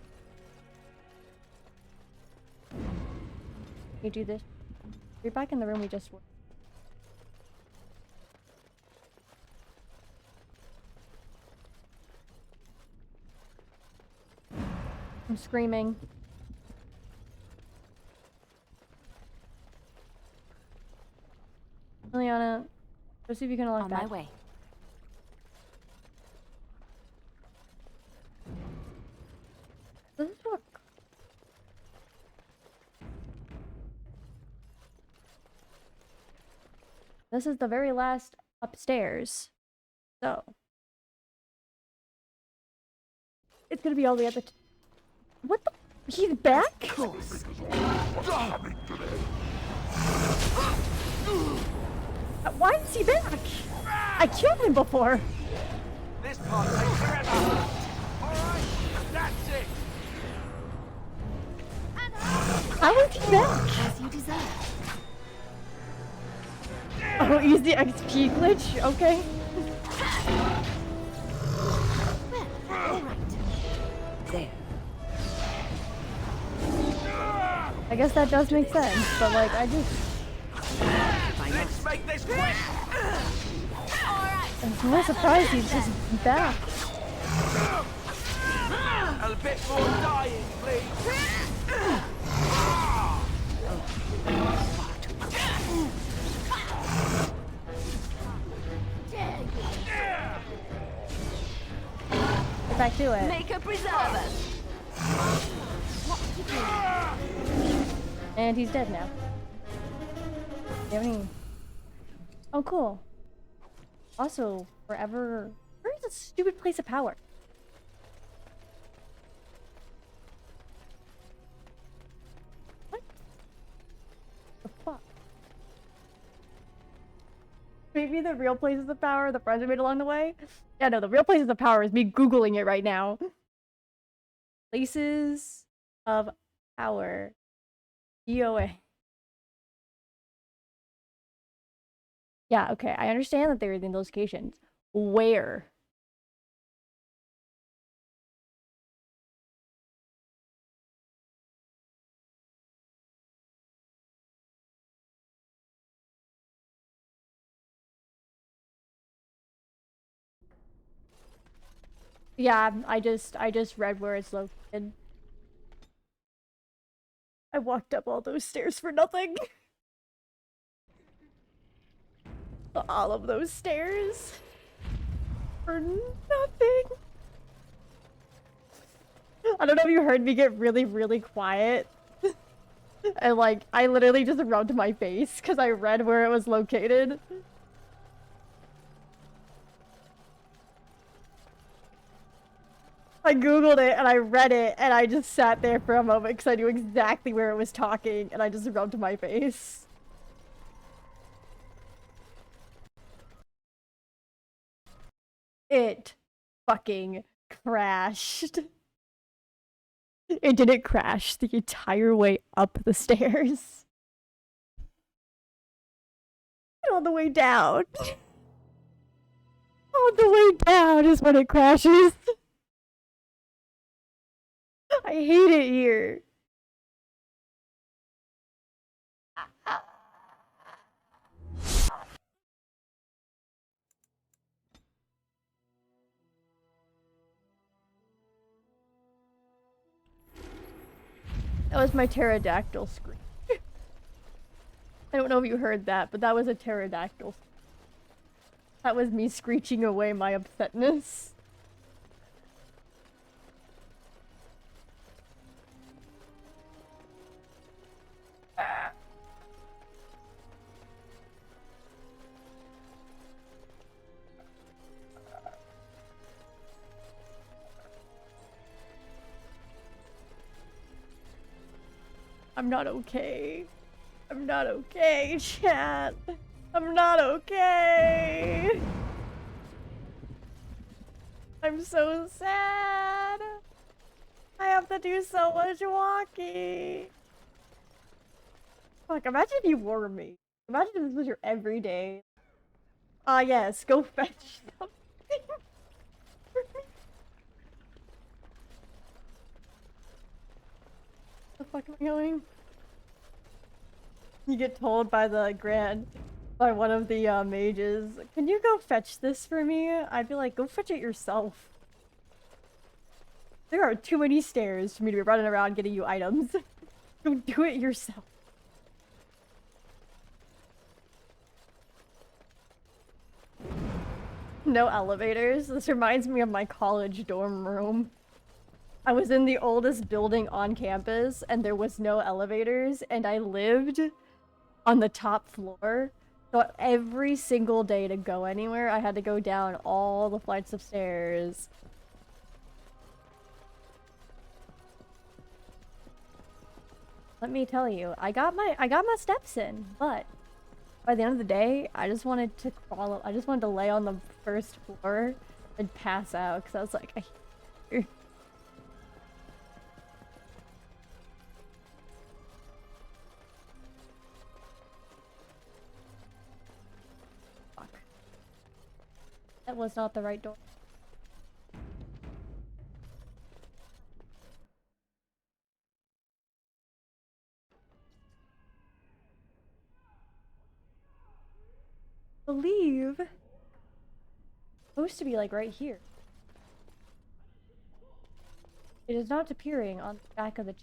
You do this. You're back in the room we just were. I'm screaming. Liliana, go see if you can unlock that. On my way. Does this work? This is the very last upstairs. So. It's gonna be all the way at the what the? He's back? Of course. Why is he back? I killed him before. This part takes forever. Alright, that's it. How is he back? As you deserve. Oh, easy XP glitch? Okay. Well, alright. There. I guess that does make sense, but like, I just... Let's make this quick! I'm more surprised he's just back. A bit more dying, please. Get back to it. Make a preserve us. And he's dead now. You have any... Oh, cool. Also, forever... Where is this stupid place of power? What the fuck? Maybe the real places of power the friends we made along the way? Yeah, no, the real places of power is me Googling it right now. Places of power. EOA. Yeah, okay, I understand that they're in those locations. Where? Yeah, I just read where it's located. I walked up all those stairs for nothing. All of those stairs for nothing. I don't know if you heard me get really, really quiet. And like, I literally just rubbed my face because I read where it was located. I googled it and I read it and I just sat there for a moment because I knew exactly where it was talking and I just rubbed my face. It fucking crashed. It didn't crash the entire way up the stairs. And on the way down. On the way down is when it crashes. I hate it here. That was my pterodactyl scream. I don't know if you heard that, but that was a pterodactyl. That was me screeching away my upsetness. I'm not okay. I'm not okay, chat. I'm not okay. I'm so sad. I have to do so much walking. Fuck, imagine if you were me. Imagine if this was your everyday. Ah, yes, go fetch something. Where the fuck am I going? You get told by by one of the mages, can you go fetch this for me? I'd be like, go fetch it yourself. There are too many stairs for me to be running around getting you items. Go do it yourself. No elevators. This reminds me of my college dorm room. I was in the oldest building on campus and there was no elevators and I lived on the top floor. So every single day to go anywhere, I had to go down all the flights of stairs. Let me tell you, I got my steps in, but by the end of the day, I just wanted to crawl up. I just wanted to lay on the first floor and pass out because I was like, fuck. That was not the right door. I believe it's supposed to be like right here. It is not appearing on the back of the...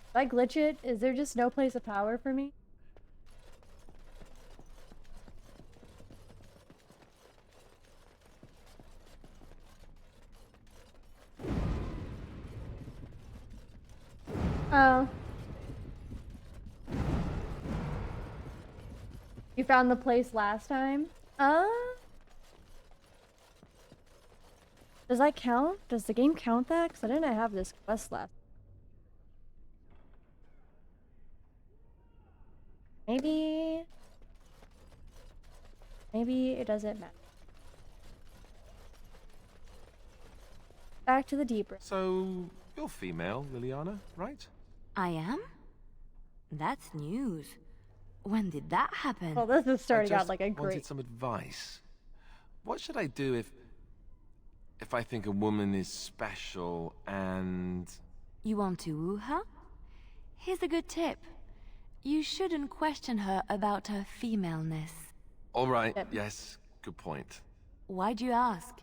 If I glitch it, is there just no place of power for me? Oh. You found the place last time? Does that count? Does the game count that? Because I didn't have this quest left. Maybe it doesn't matter. Back to the deep room. So, you're female, Liliana, right? I am? That's news. When did that happen? Well, this is starting I out like a just wanted great... some advice. What should I do if I think a woman is special and... You want to woo her? Here's a good tip. You shouldn't question her about her femaleness. All right, yes, good point. Why'd you ask?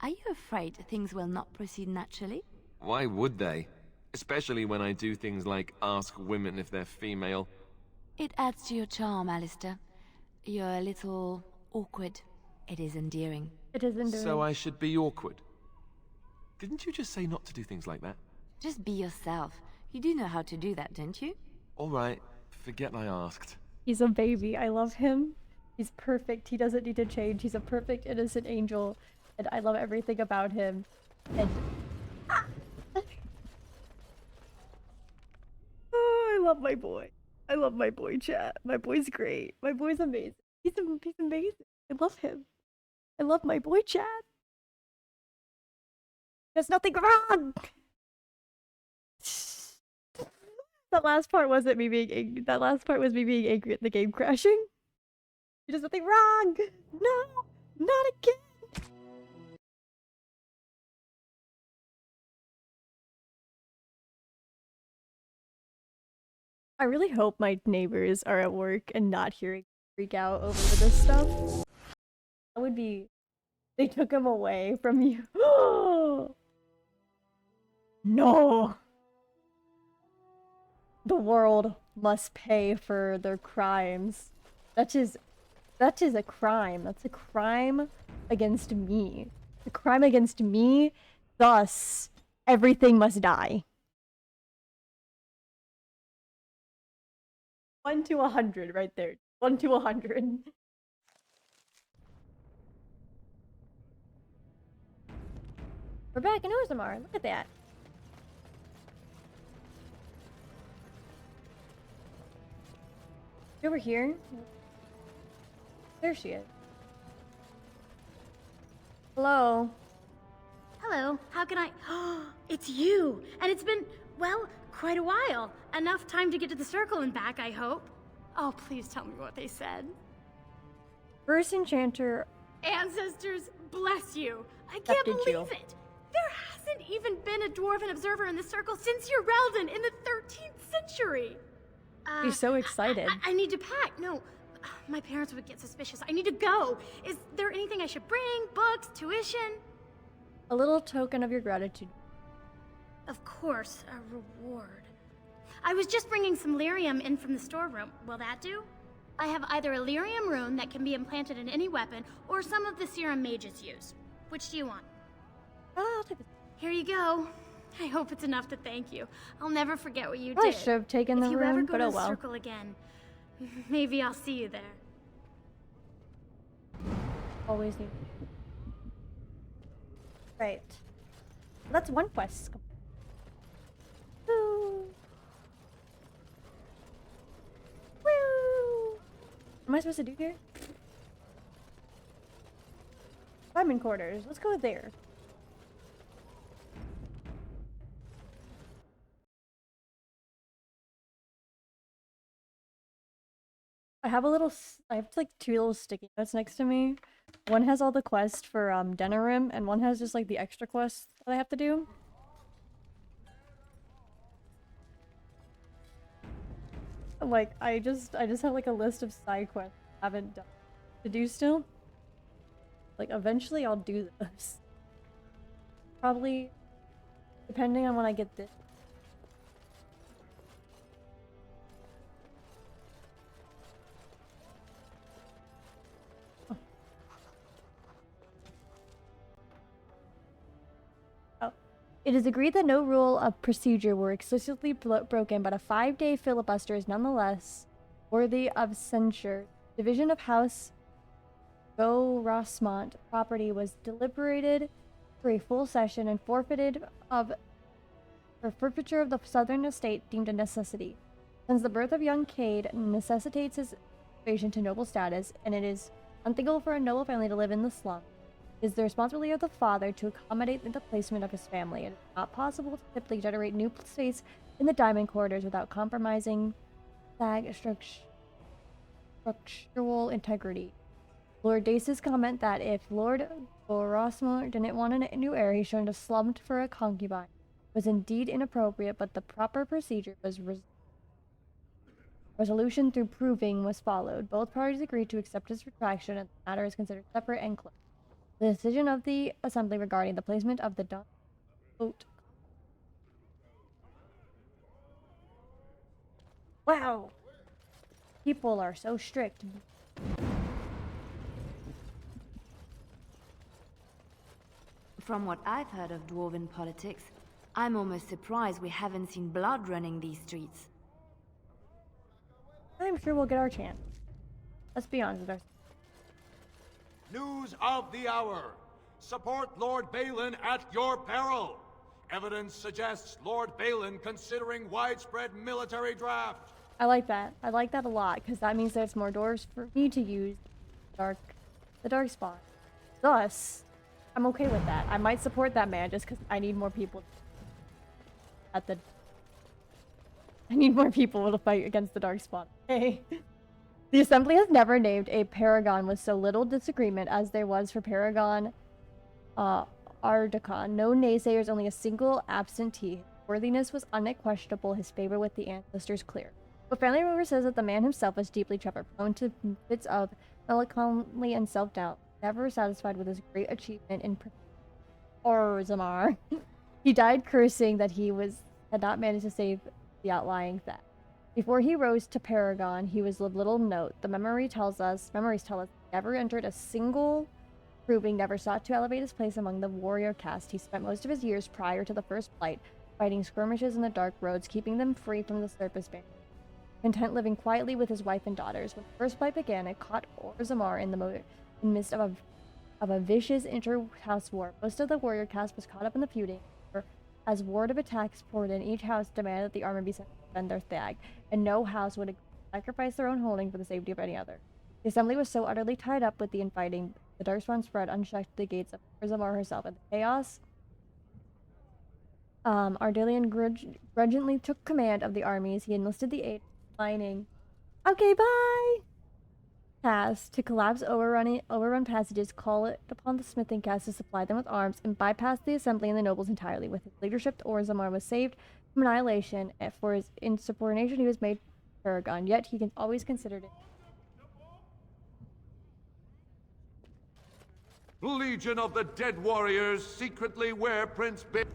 Are you afraid things will not proceed naturally? Why would they? Especially when I do things like ask women if they're female. It adds to your charm, Alistair. You're a little awkward. It is endearing. It is endearing. So I should be awkward. Didn't you just say not to do things like that? Just be yourself. You do know how to do that, don't you? All right, forget I asked. He's a baby. I love him. He's perfect. He doesn't need to change. He's a perfect, innocent angel. And I love everything about him. And... Oh, I love my boy. I love my boy, chat. My boy's great. My boy's amazing. He's amazing. I love him. I love my boy, chat. There's nothing wrong! That last part wasn't me being angry. That last part was me being angry at the game crashing. There's nothing wrong! No! Not again! I really hope my neighbors are at work and not hearing freak out over this stuff. That would be... They took him away from you. No! The world must pay for their crimes. That is a crime. That's a crime against me. A crime against me, thus, everything must die. 1 to 100 right there. 1 to 100. We're back in Orzammar. Look at that. You over here? There she is. Hello. Hello, how can I... It's you! And it's been, well, quite a while. Enough time to get to the circle and back, I hope. Oh, please tell me what they said. First enchanter... Ancestors, bless you! I can't believe it! There hasn't even been a dwarven observer in the circle since Urelden in the 13th century! She's so excited. I need to pack. No, my parents would get suspicious. I need to go. Is there anything I should bring? Books? Tuition? A little token of your gratitude. Of course, a reward. I was just bringing some lyrium in from the storeroom. Will that do? I have either a lyrium rune that can be implanted in any weapon, or some of the serum mages use. Which do you want? I'll take it. Here you go. I hope it's enough to thank you. I'll never forget what you I did. should have taken the If you room, ever go but to oh the well. circle again, maybe I'll see you there. Always need. Right. That's one quest. Woo! Woo! What am I supposed to do here? Diamond quarters. Let's go there. I have like 2 little sticky notes next to me. One has all the quests for Denerim, and one has just like the extra quests that I have to do. Like, I just have like a list of side quests I haven't done to do still. Like, eventually I'll do this. Probably, depending on when I get this. Oh. It is agreed that no rule of procedure were explicitly broken, but a 5-day filibuster is nonetheless worthy of censure. Division of House Go Rossmont property was deliberated for a full session and forfeiture of the southern estate deemed a necessity. Since the birth of young Cade necessitates his elevation to noble status, and it is unthinkable for a noble family to live in the slum, it is the responsibility of the father to accommodate the placement of his family. It is not possible to simply generate new space in the diamond corridors without compromising structural integrity. Lord Dace's comment that if Lord Borosmo didn't want a new heir, he shouldn't have slumped for a concubine was indeed inappropriate, but the proper procedure was resolution through proving was followed. Both parties agreed to accept his retraction, and the matter is considered separate and closed. The decision of the Assembly regarding the placement of the vote. Wow! People are so strict. From what I've heard of dwarven politics, I'm almost surprised we haven't seen blood running these streets. I'm sure we'll get our chance. Let's be honest with ourselves. News of the hour. Support Lord Balin at your peril. Evidence suggests Lord Balin considering widespread military draft. I like that. I like that a lot, because that means there's more doors for me to use the dark spot. Thus, I'm okay with that. I might support that man just because I need more people I need more people to fight against the dark spot. Hey. The Assembly has never named a paragon with so little disagreement as there was for Paragon Ardacon. No naysayers, only a single absentee. His worthiness was unquestionable, his favor with the ancestors clear. But family rumor says that the man himself was deeply troubled, prone to fits of melancholy and self-doubt, never satisfied with his great achievement in Orzammar. He died cursing that he had not managed to save the outlying theft. Before he rose to Paragon, he was of little note. The memories tell us he never entered a single proving, never sought to elevate his place among the warrior caste. He spent most of his years prior to the First Blight fighting skirmishes in the dark roads, keeping them free from the surface band. Content living quietly with his wife and daughters. When the First Blight began, it caught Orzammar in the midst of a vicious inter-house war. Most of the warrior caste was caught up in the feuding. As word of attacks poured in, each house demanded that the armor be sent to defend their thag, and no house would sacrifice their own holding for the safety of any other. The Assembly was so utterly tied up with the infighting, the Darkspawn spread unchecked to the gates of Orzammar herself. In the chaos, Ardalian grudgingly took command of the armies. He enlisted the aid of mining. Okay, bye! Cast to collapse overrun passages, call it upon the smithing cast to supply them with arms, and bypass the Assembly and the nobles entirely. With his leadership, Orzammar was saved from annihilation. For his insubordination, he was made paragon, yet he always considered it. Legion of the Dead Warriors secretly wear Prince Balin.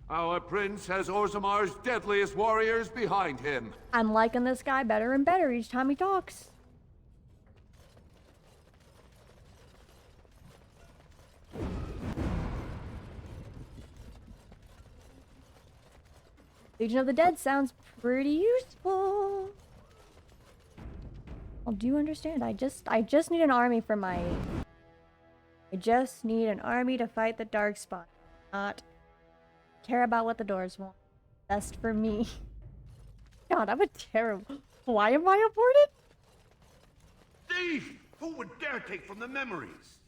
Our prince has Orzammar's deadliest warriors behind him. I'm liking this guy better and better each time he talks. Legion of the Dead sounds pretty useful. Well, do you understand? I just need an army for my... I just need an army to fight the Darkspawn. Not care about what the doors want. Best for me. God, I'm a terrible... Why am I aborted? Thief! Who would dare take from the memories?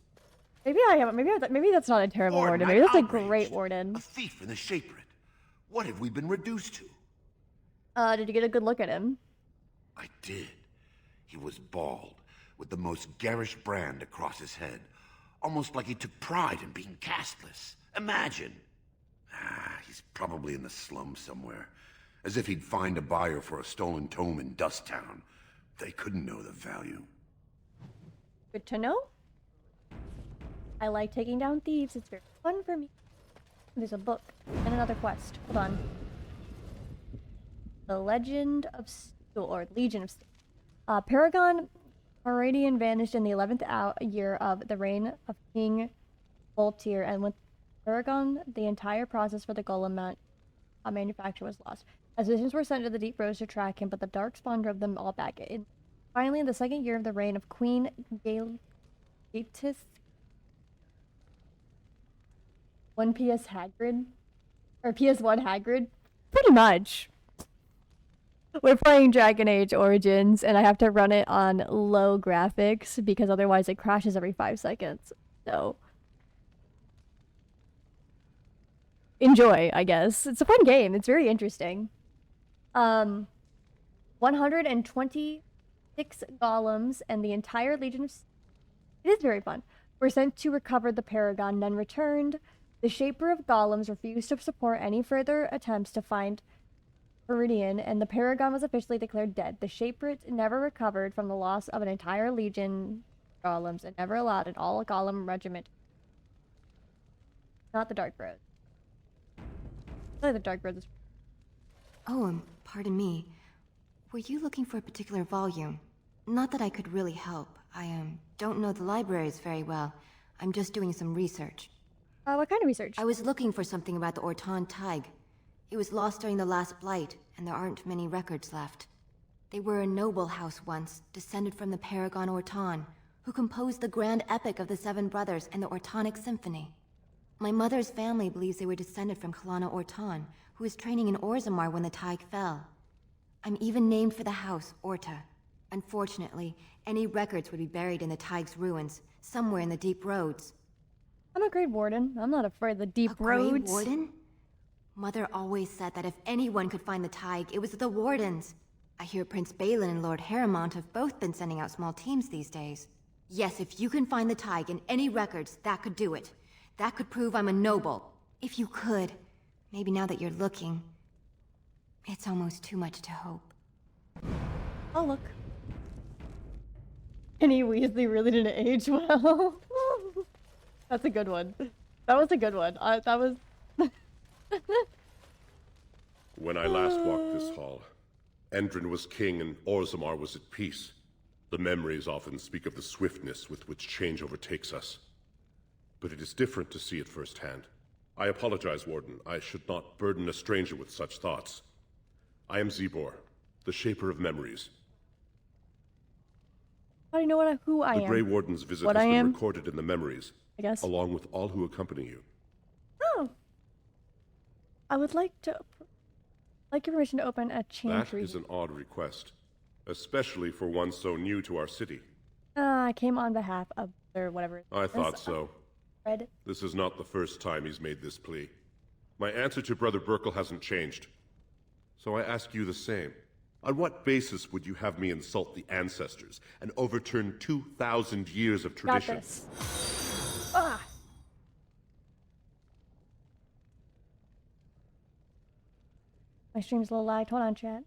Maybe I am. Maybe that's not a terrible warden. Maybe that's a great warden. A thief in the Shapered. What have we been reduced to? Did you get a good look at him? I did. He was bald, with the most garish brand across his head. Almost like he took pride in being castless. Imagine. He's probably in the slums somewhere. As if he'd find a buyer for a stolen tome in Dust Town. They couldn't know the value. Good to know. I like taking down thieves. It's very fun for me. There's a book and another quest. Hold on. The Legend of Steel, or Legion of Steel. Paragon Meridian vanished in the 11th year of the reign of King Voltaire, and with Paragon, the entire process for the golem manufacture was lost. As visions were sent to the deep roads to track him, but the Darkspawn drove them all back. Finally, in the 2nd year of the reign of Queen Gaetis, 1 PS Hagrid, or PS1 Hagrid, pretty much. We're playing Dragon Age Origins, and I have to run it on low graphics because otherwise it crashes every 5 seconds. So, enjoy, I guess. It's a fun game. It's very interesting. 126 golems and the entire Legion of... It is very fun. Were sent to recover the Paragon, none returned. The Shaper of Golems refused to support any further attempts to find Meridian, and the Paragon was officially declared dead. The Shaper never recovered from the loss of an entire Legion of Golems and never allowed an all-Golem regiment. Not the Dark Road. I like the Dark Road. Oh, pardon me. Were you looking for a particular volume? Not that I could really help. I don't know the libraries very well. I'm just doing some research. What kind of research? I was looking for something about the Orton Tig. It was lost during the last blight, and there aren't many records left. They were a noble house once, descended from the Paragon Orton, who composed the grand epic of the Seven Brothers and the Ortonic Symphony. My mother's family believes they were descended from Kalana Orton, who was training in Orzammar when the Tig fell. I'm even named for the house, Orta. Unfortunately, any records would be buried in the Tig's ruins, somewhere in the deep roads. I'm a Grey Warden. I'm not afraid of the deep roads. Grey Warden? Mother always said that if anyone could find the Tig, it was the Wardens. I hear Prince Balin and Lord Harrowmont have both been sending out small teams these days. Yes, if you can find the Tig in any records, that could do it. That could prove I'm a noble. If you could. Maybe now that you're looking. It's almost too much to hope. I'll look. Penny Weasley really didn't age well. That's a good one. That was a good one. That was... When I last walked this hall, Endrin was king and Orzammar was at peace. The memories often speak of the swiftness with which change overtakes us. But it is different to see it firsthand. I apologize, Warden. I should not burden a stranger with such thoughts. I am Zebor, the Shaper of Memories. How do you know who I am? The Grey Warden's visit has been recorded in the memories, I guess. along with all who accompany you. Oh. I would like your permission to open a chantry. That is an odd request, especially for one so new to our city. I came on behalf of their whatever. I thought so. Red. This is not the first time he's made this plea. My answer to Brother Burkle hasn't changed. So I ask you the same. On what basis would you have me insult the ancestors and overturn 2,000 years of tradition? Got this. Ah. My stream's a little lagged. Hold on, chat.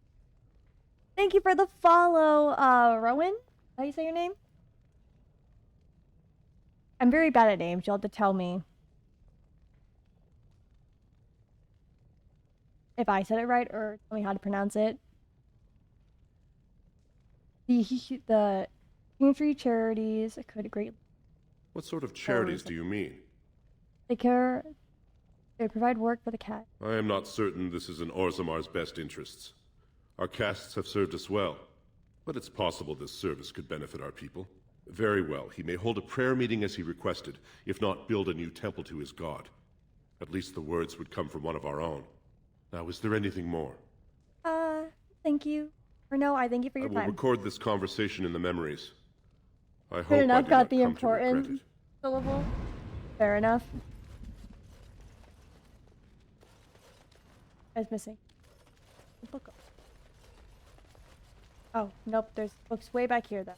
Thank you for the follow, Rowan. How do you say your name? I'm very bad at names. You'll have to tell me if I said it right or tell me how to pronounce it. The pantry charities could greatly... What sort of charities do you mean? They provide work for the cat. I am not certain this is in Orzammar's best interests. Our castes have served us well, but it's possible this service could benefit our people. Very well, he may hold a prayer meeting as he requested, if not build a new temple to his god. At least the words would come from one of our own. Now, is there anything more? Thank you. Or no, I thank you for your I will time. record this conversation in the memories. I hope Good I enough, do got not the come to regret important it. syllable. Fair enough. I was missing a book. Oh, nope, there's books way back here, though.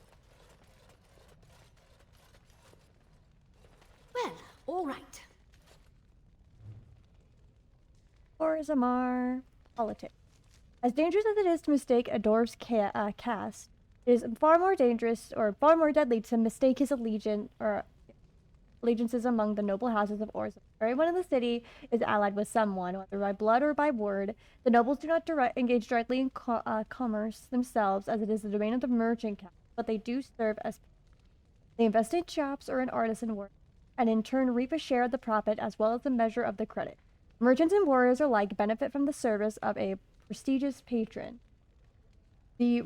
Well, all right. Orzammar politics. As dangerous as it is to mistake a dwarf's caste, it is far more dangerous or far more deadly to mistake his allegiances among the noble houses of Orza. Everyone in the city is allied with someone, whether by blood or by word. The nobles do not engage directly in commerce themselves, as it is the domain of the merchant caste, but they do serve as they invest in shops or in artisan work, and in turn reap a share of the profit as well as a measure of the credit. Merchants and warriors alike benefit from the service of a prestigious patron. The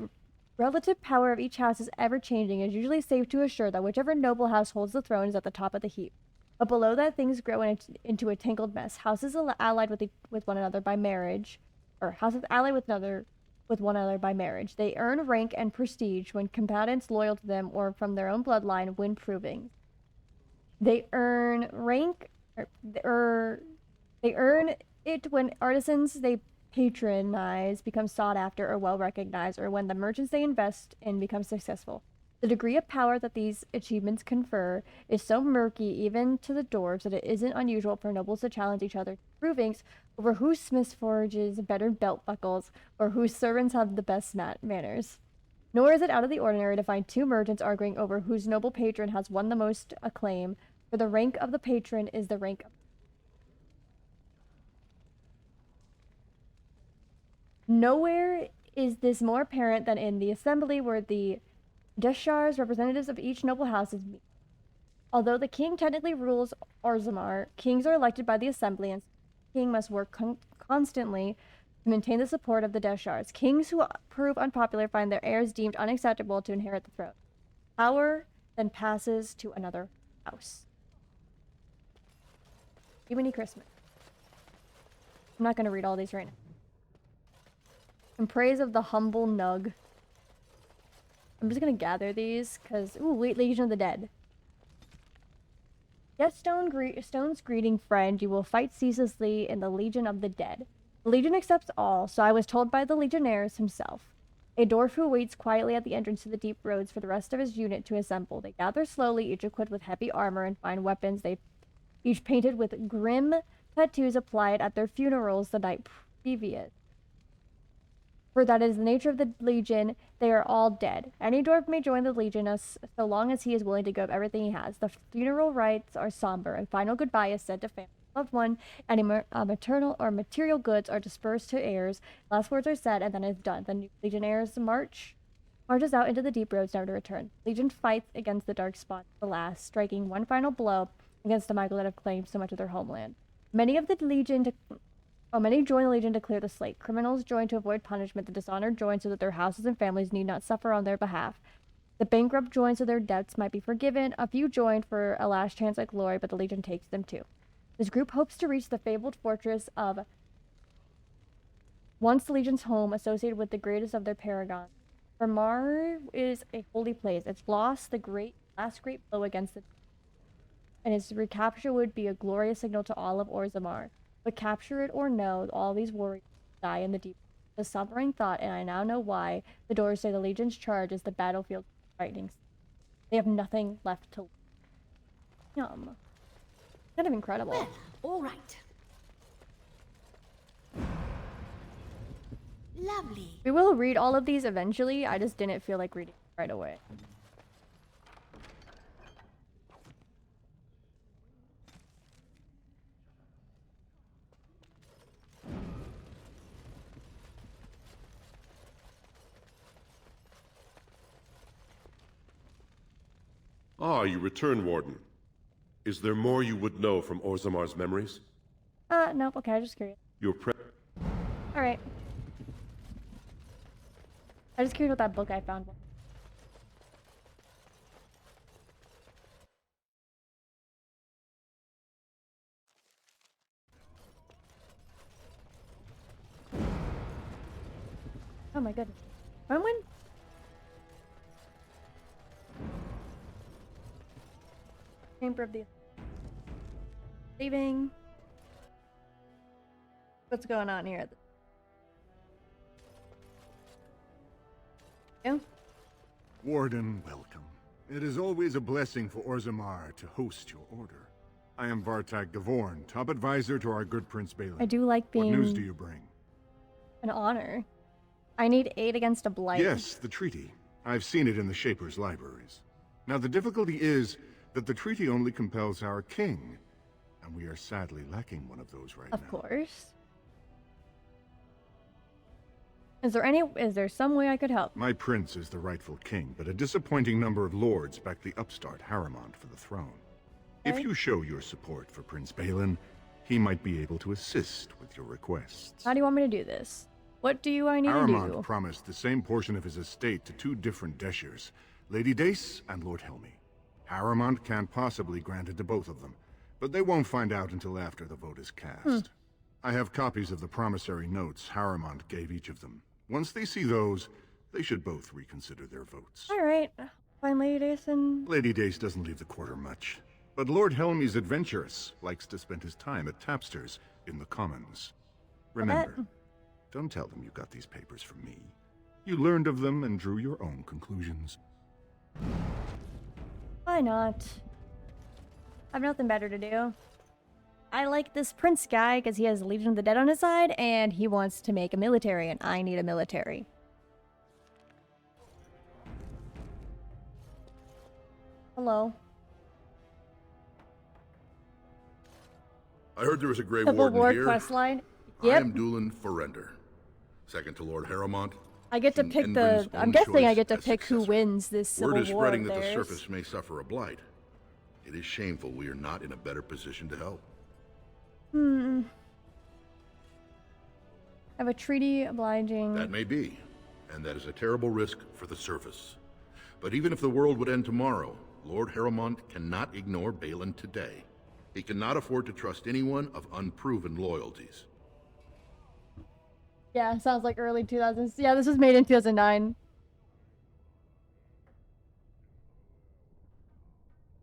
relative power of each house is ever-changing. It is usually safe to assure that whichever noble house holds the throne is at the top of the heap. But below that, things grow into a tangled mess. Houses allied with one another by marriage, or houses allied with one another by marriage. They earn rank and prestige when combatants loyal to them or from their own bloodline win proving. They earn rank, they earn it when artisans they patronize become sought after or well recognized, or when the merchants they invest in become successful. The degree of power that these achievements confer is so murky even to the dwarves that it isn't unusual for nobles to challenge each other to provings over whose smith forges better belt buckles or whose servants have the best manners. Nor is it out of the ordinary to find two merchants arguing over whose noble patron has won the most acclaim, for the rank of the patron is the rank of Nowhere is this more apparent than in the assembly where the Deshars, representatives of each noble house, meet. Although the king technically rules Orzammar, kings are elected by the assembly, and the king must work constantly to maintain the support of the Deshars. Kings who prove unpopular find their heirs deemed unacceptable to inherit the throne. Power then passes to another house. Jiminy Christmas. I'm not going to read all these right now. In praise of the humble Nug. I'm just gonna gather these, because... Ooh, Legion of the Dead. Yes, Stone's greeting, friend. You will fight ceaselessly in the Legion of the Dead. The Legion accepts all, so I was told by the Legionnaires himself. A dwarf who waits quietly at the entrance to the deep roads for the rest of his unit to assemble. They gather slowly, each equipped with heavy armor and fine weapons. They each painted with grim tattoos applied at their funerals the night previous. For that is the nature of the Legion, they are all dead. Any dwarf may join the Legion so long as he is willing to give up everything he has. The funeral rites are somber. A final goodbye is said to family, loved one. Any maternal or material goods are dispersed to heirs. Last words are said, and then it's done. The Legionnaires marches out into the deep roads, never to return. Legion fights against the dark spots, the last, striking one final blow against the Michael that have claimed so much of their homeland. Many join the Legion to clear the slate. Criminals join to avoid punishment. The dishonored join so that their houses and families need not suffer on their behalf. The bankrupt join so their debts might be forgiven. A few join for a last chance at glory, but the Legion takes them too. This group hopes to reach the fabled fortress of once the Legion's home, associated with the greatest of their paragons. For Mar is a holy place. Its loss, the last great blow against it, and its recapture would be a glorious signal to all of Orzammar. But capture it or no, all these warriors die in the deep. The sobering thought, and I now know why, the doors say the Legion's charge is the battlefield frightening. They have nothing left to lose. Yum. Kind of incredible. Well, all right. Lovely. We will read all of these eventually. I just didn't feel like reading right away. Ah, you return, Warden. Is there more you would know from Orzammar's memories? Nope, okay, I'm just curious. Your Alright. I'm just curious what that book I found was. Oh my goodness. When? Chamber of the... Leaving. What's going on here? Yeah. Warden, welcome. It is always a blessing for Orzammar to host your order. I am Vartak Gavorn, top advisor to our good Prince Balin. I do like being... What news do you bring? An honor. I need aid against a blight. Yes, the treaty. I've seen it in the Shaper's libraries. Now, the difficulty is that the treaty only compels our king, and we are sadly lacking one of those right now. Of course. Is there some way I could help? My prince is the rightful king, but a disappointing number of lords back the upstart Harrimont for the throne. Okay. If you show your support for Prince Balin, he might be able to assist with your requests. How do you want me to do this? What do I need to Harrimont do? promised the same portion of his estate to two different Deshers, Lady Dace and Lord Helmy. Harrimont can't possibly grant it to both of them, but they won't find out until after the vote is cast. I have copies of the promissory notes Harrimont gave each of them. Once they see those, they should both reconsider their votes. Alright. Find Lady Dace and... Lady Dace doesn't leave the quarter much, but Lord Helmy's adventurous, likes to spend his time at tapsters in the Commons. Remember, don't tell them you got these papers from me. You learned of them and drew your own conclusions. Why not? I have nothing better to do. I like this prince guy because he has the Legion of the Dead on his side, and he wants to make a military, and I need a military. Hello. I heard there was a Grey Civil Warden War here. questline. I Yep. am Doolan Forrender, second to Lord Harrimont. I get to King pick Endrin's the... I'm own guessing I choice get to as pick who successor. wins this Civil Word is War spreading of that the theirs. surface may suffer a blight. It is shameful we are not in a better position to help. I have a treaty obliging... That may be, and that is a terrible risk for the surface. But even if the world would end tomorrow, Lord Harrimont cannot ignore Balin today. He cannot afford to trust anyone of unproven loyalties. Yeah, sounds like early 2000s. Yeah, this was made in 2009.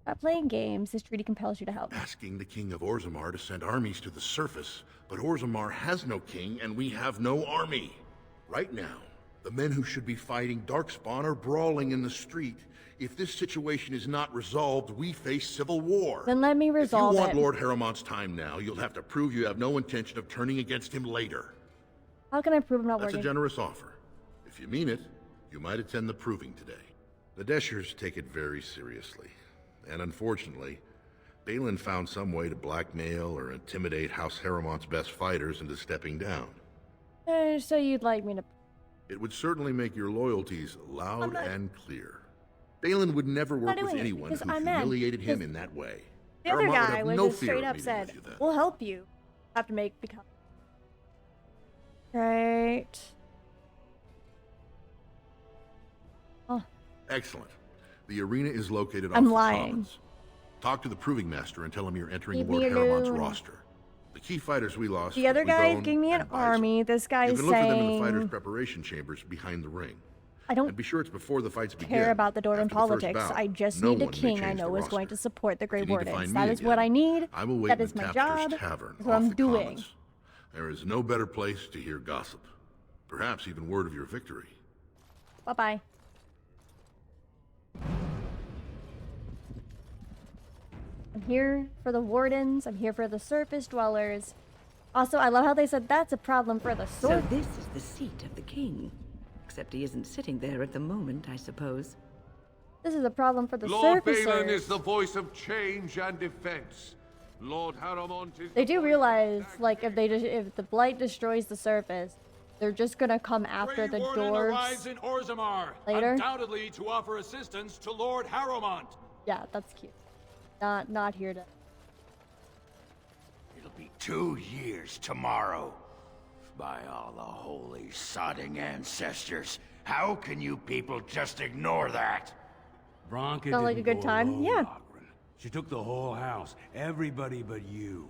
Stop playing games. This treaty compels you to help. Asking the King of Orzammar to send armies to the surface, but Orzammar has no king and we have no army. Right now, the men who should be fighting Darkspawn are brawling in the street. If this situation is not resolved, we face civil war. Then let me resolve If you want it. Lord Harrimon's time now, you'll have to prove you have no intention of turning against him later. How can I prove I'm not That's working? a generous offer. If you mean it, you might attend the proving today. The Deshers take it very seriously. And unfortunately, Balin found some way to blackmail or intimidate House Harrimon's best fighters into stepping down. So you'd like me to... It would certainly make your loyalties loud not- and clear. Balin would never not work with doing it, anyone because who I'm mad, humiliated him because in that way. The other Harrimont would guy have was no just fear straight of up meeting said, with you then. we'll help you. Have to become... Right. Oh, Excellent. The arena is located I'm off the lying. Commons. Talk to the proving master and tell him you're entering Leave Lord me Harrimon's alone. roster. The key fighters we lost the were other guy Guidon gave me an and Bison. army. This You guy's can look for them in the fighters' saying... preparation chambers behind the ring. I don't And be sure it's before the fights begin. care about the Dwarven After the first politics. bout, I just no need a one may king I change the know is going roster. to support the Grey If you need to Wardens. find me That is what again, I need. I will wait That in is my Tapster's job. Tavern That's what off I'm the doing. Commons. There is no better place to hear gossip. Perhaps even word of your victory. Bye-bye. I'm here for the Wardens. I'm here for the surface dwellers. Also, I love how they said that's a problem for the So sword. this is the seat of the king. Except he isn't sitting there at the moment, I suppose. This is a problem for the Lord surfacers. Balin is the voice of change and defense. Lord Harrimont is They do realize, like, if the blight destroys the surface, they're just gonna come after the Grey Warden arrives dwarves. in Orzammar, later. undoubtedly to offer assistance to Lord Harrimont. Yeah, that's cute. Not here to... It'll be 2 years tomorrow. By all the holy sodding ancestors, how can you people just ignore that? Bronca Sound like a didn't good go time? alone, Yeah. Ogren. She took the whole house, everybody but you.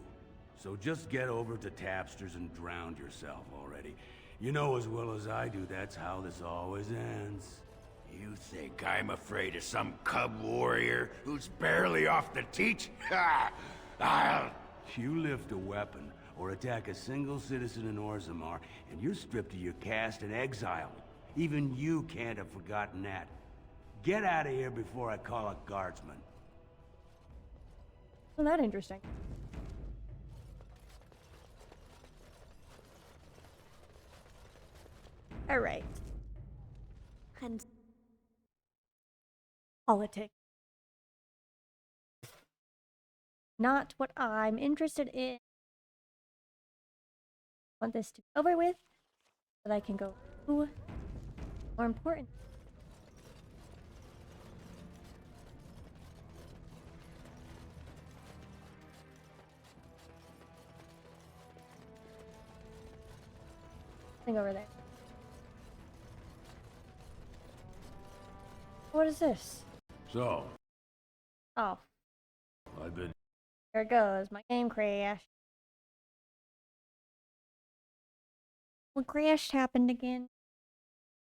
So just get over to Tapster's and drown yourself already. You know as well as I do that's how this always ends. You think I'm afraid of some cub warrior who's barely off the teat? Ha! I'll... You lift a weapon or attack a single citizen in Orzammar, and you're stripped of your caste and exiled. Even you can't have forgotten that. Get out of here before I call a guardsman. Isn't that interesting? Alright. And politics. Not what I'm interested in. I want this to be over with so that I can go to more important. Thing over there. What is this? So, Oh, I've been... there it goes. My game crashed. What crashed happened again?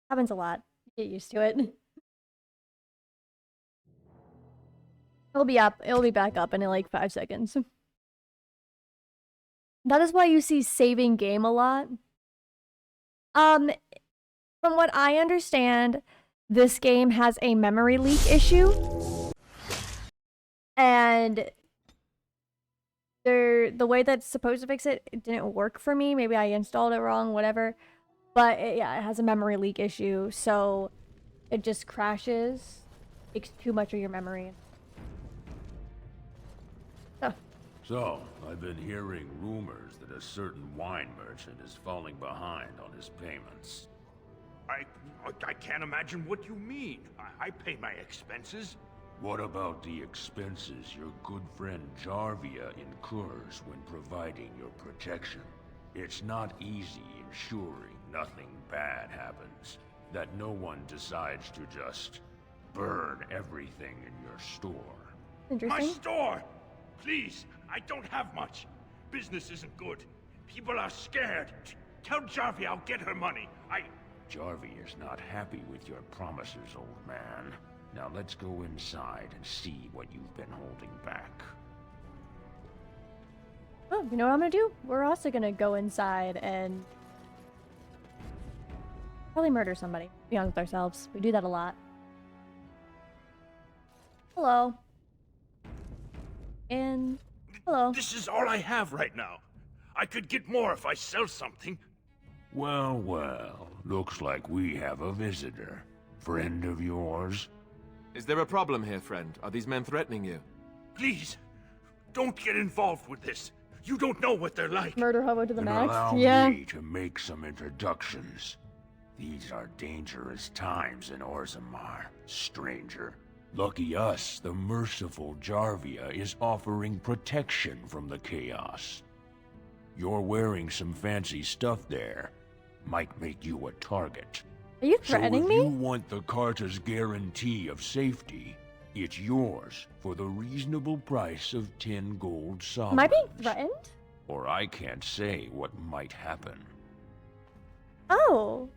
Happens a lot. Get used to it. It'll be up. It'll be back up in like 5 seconds. That is why you see saving game a lot. From what I understand, this game has a memory leak issue. And the way that's supposed to fix it, it didn't work for me. Maybe I installed it wrong, whatever. But yeah, it has a memory leak issue, so it just crashes. Takes too much of your memory. So, I've been hearing rumors that a certain wine merchant is falling behind on his payments. I can't imagine what you mean. I pay my expenses. What about the expenses your good friend Jarvia incurs when providing your protection? It's not easy ensuring nothing bad happens, that no one decides to just burn everything in your store. My store! Please, I don't have much. Business isn't good. People are scared. Tell Jarvia I'll get her money. Jarvia is not happy with your promises, old man. Now let's go inside and see what you've been holding back. Oh, you know what I'm gonna do? We're also gonna go inside and probably murder somebody. Be honest with ourselves. We do that a lot. Hello. And hello. This is all I have right now. I could get more if I sell something. Well, well. Looks like we have a visitor. Friend of yours? Is there a problem here, friend? Are these men threatening you? Please, don't get involved with this. You don't know what they're like. Murder hobo to the Then max. allow Yeah. me to make some introductions. These are dangerous times in Orzammar, stranger. Lucky us, the merciful Jarvia is offering protection from the chaos. You're wearing some fancy stuff there. Might make you a target. Are you threatening so if me? you want the Carta's guarantee of safety, it's yours for the reasonable price of 10 gold sovereigns. Am I being threatened? Or I can't say what might happen. Oh.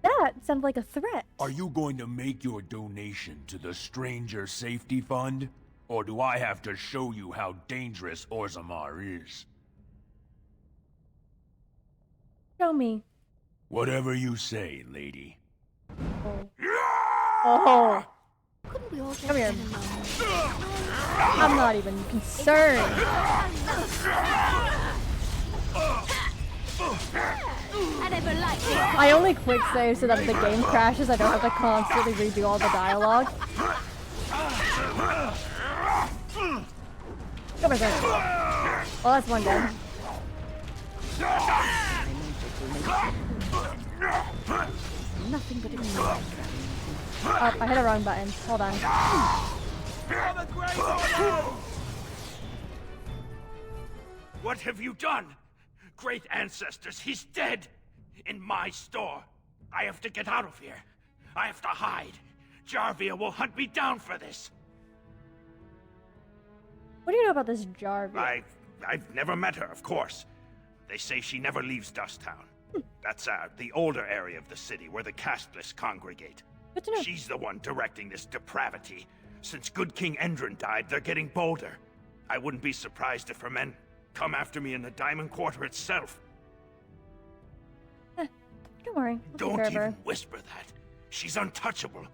That sounds like a threat. Are you going to make your donation to the Stranger Safety Fund? Or do I have to show you how dangerous Orzammar is? Show me. Whatever you say, lady. Oh. Couldn't we all just Come here. get along? I'm not even concerned. I never liked it. I only quick save so that if the game crashes, I don't have to constantly redo all the dialogue. Come here, guys. Well, that's one dead. Nothing but Oh, I hit the wrong button. Hold on. What have you done? Great ancestors, he's dead! In my store. I have to get out of here. I have to hide. Jarvia will hunt me down for this. What do you know about this Jarvia? I've never met her, of course. They say she never leaves Dusttown. That's the older area of the city where the casteless congregate. Good to know. She's the one directing this depravity. Since good King Endrin died, they're getting bolder. I wouldn't be surprised if her men come after me in the Diamond Quarter itself. Don't worry. I'll take Don't care of her. even whisper that. She's untouchable.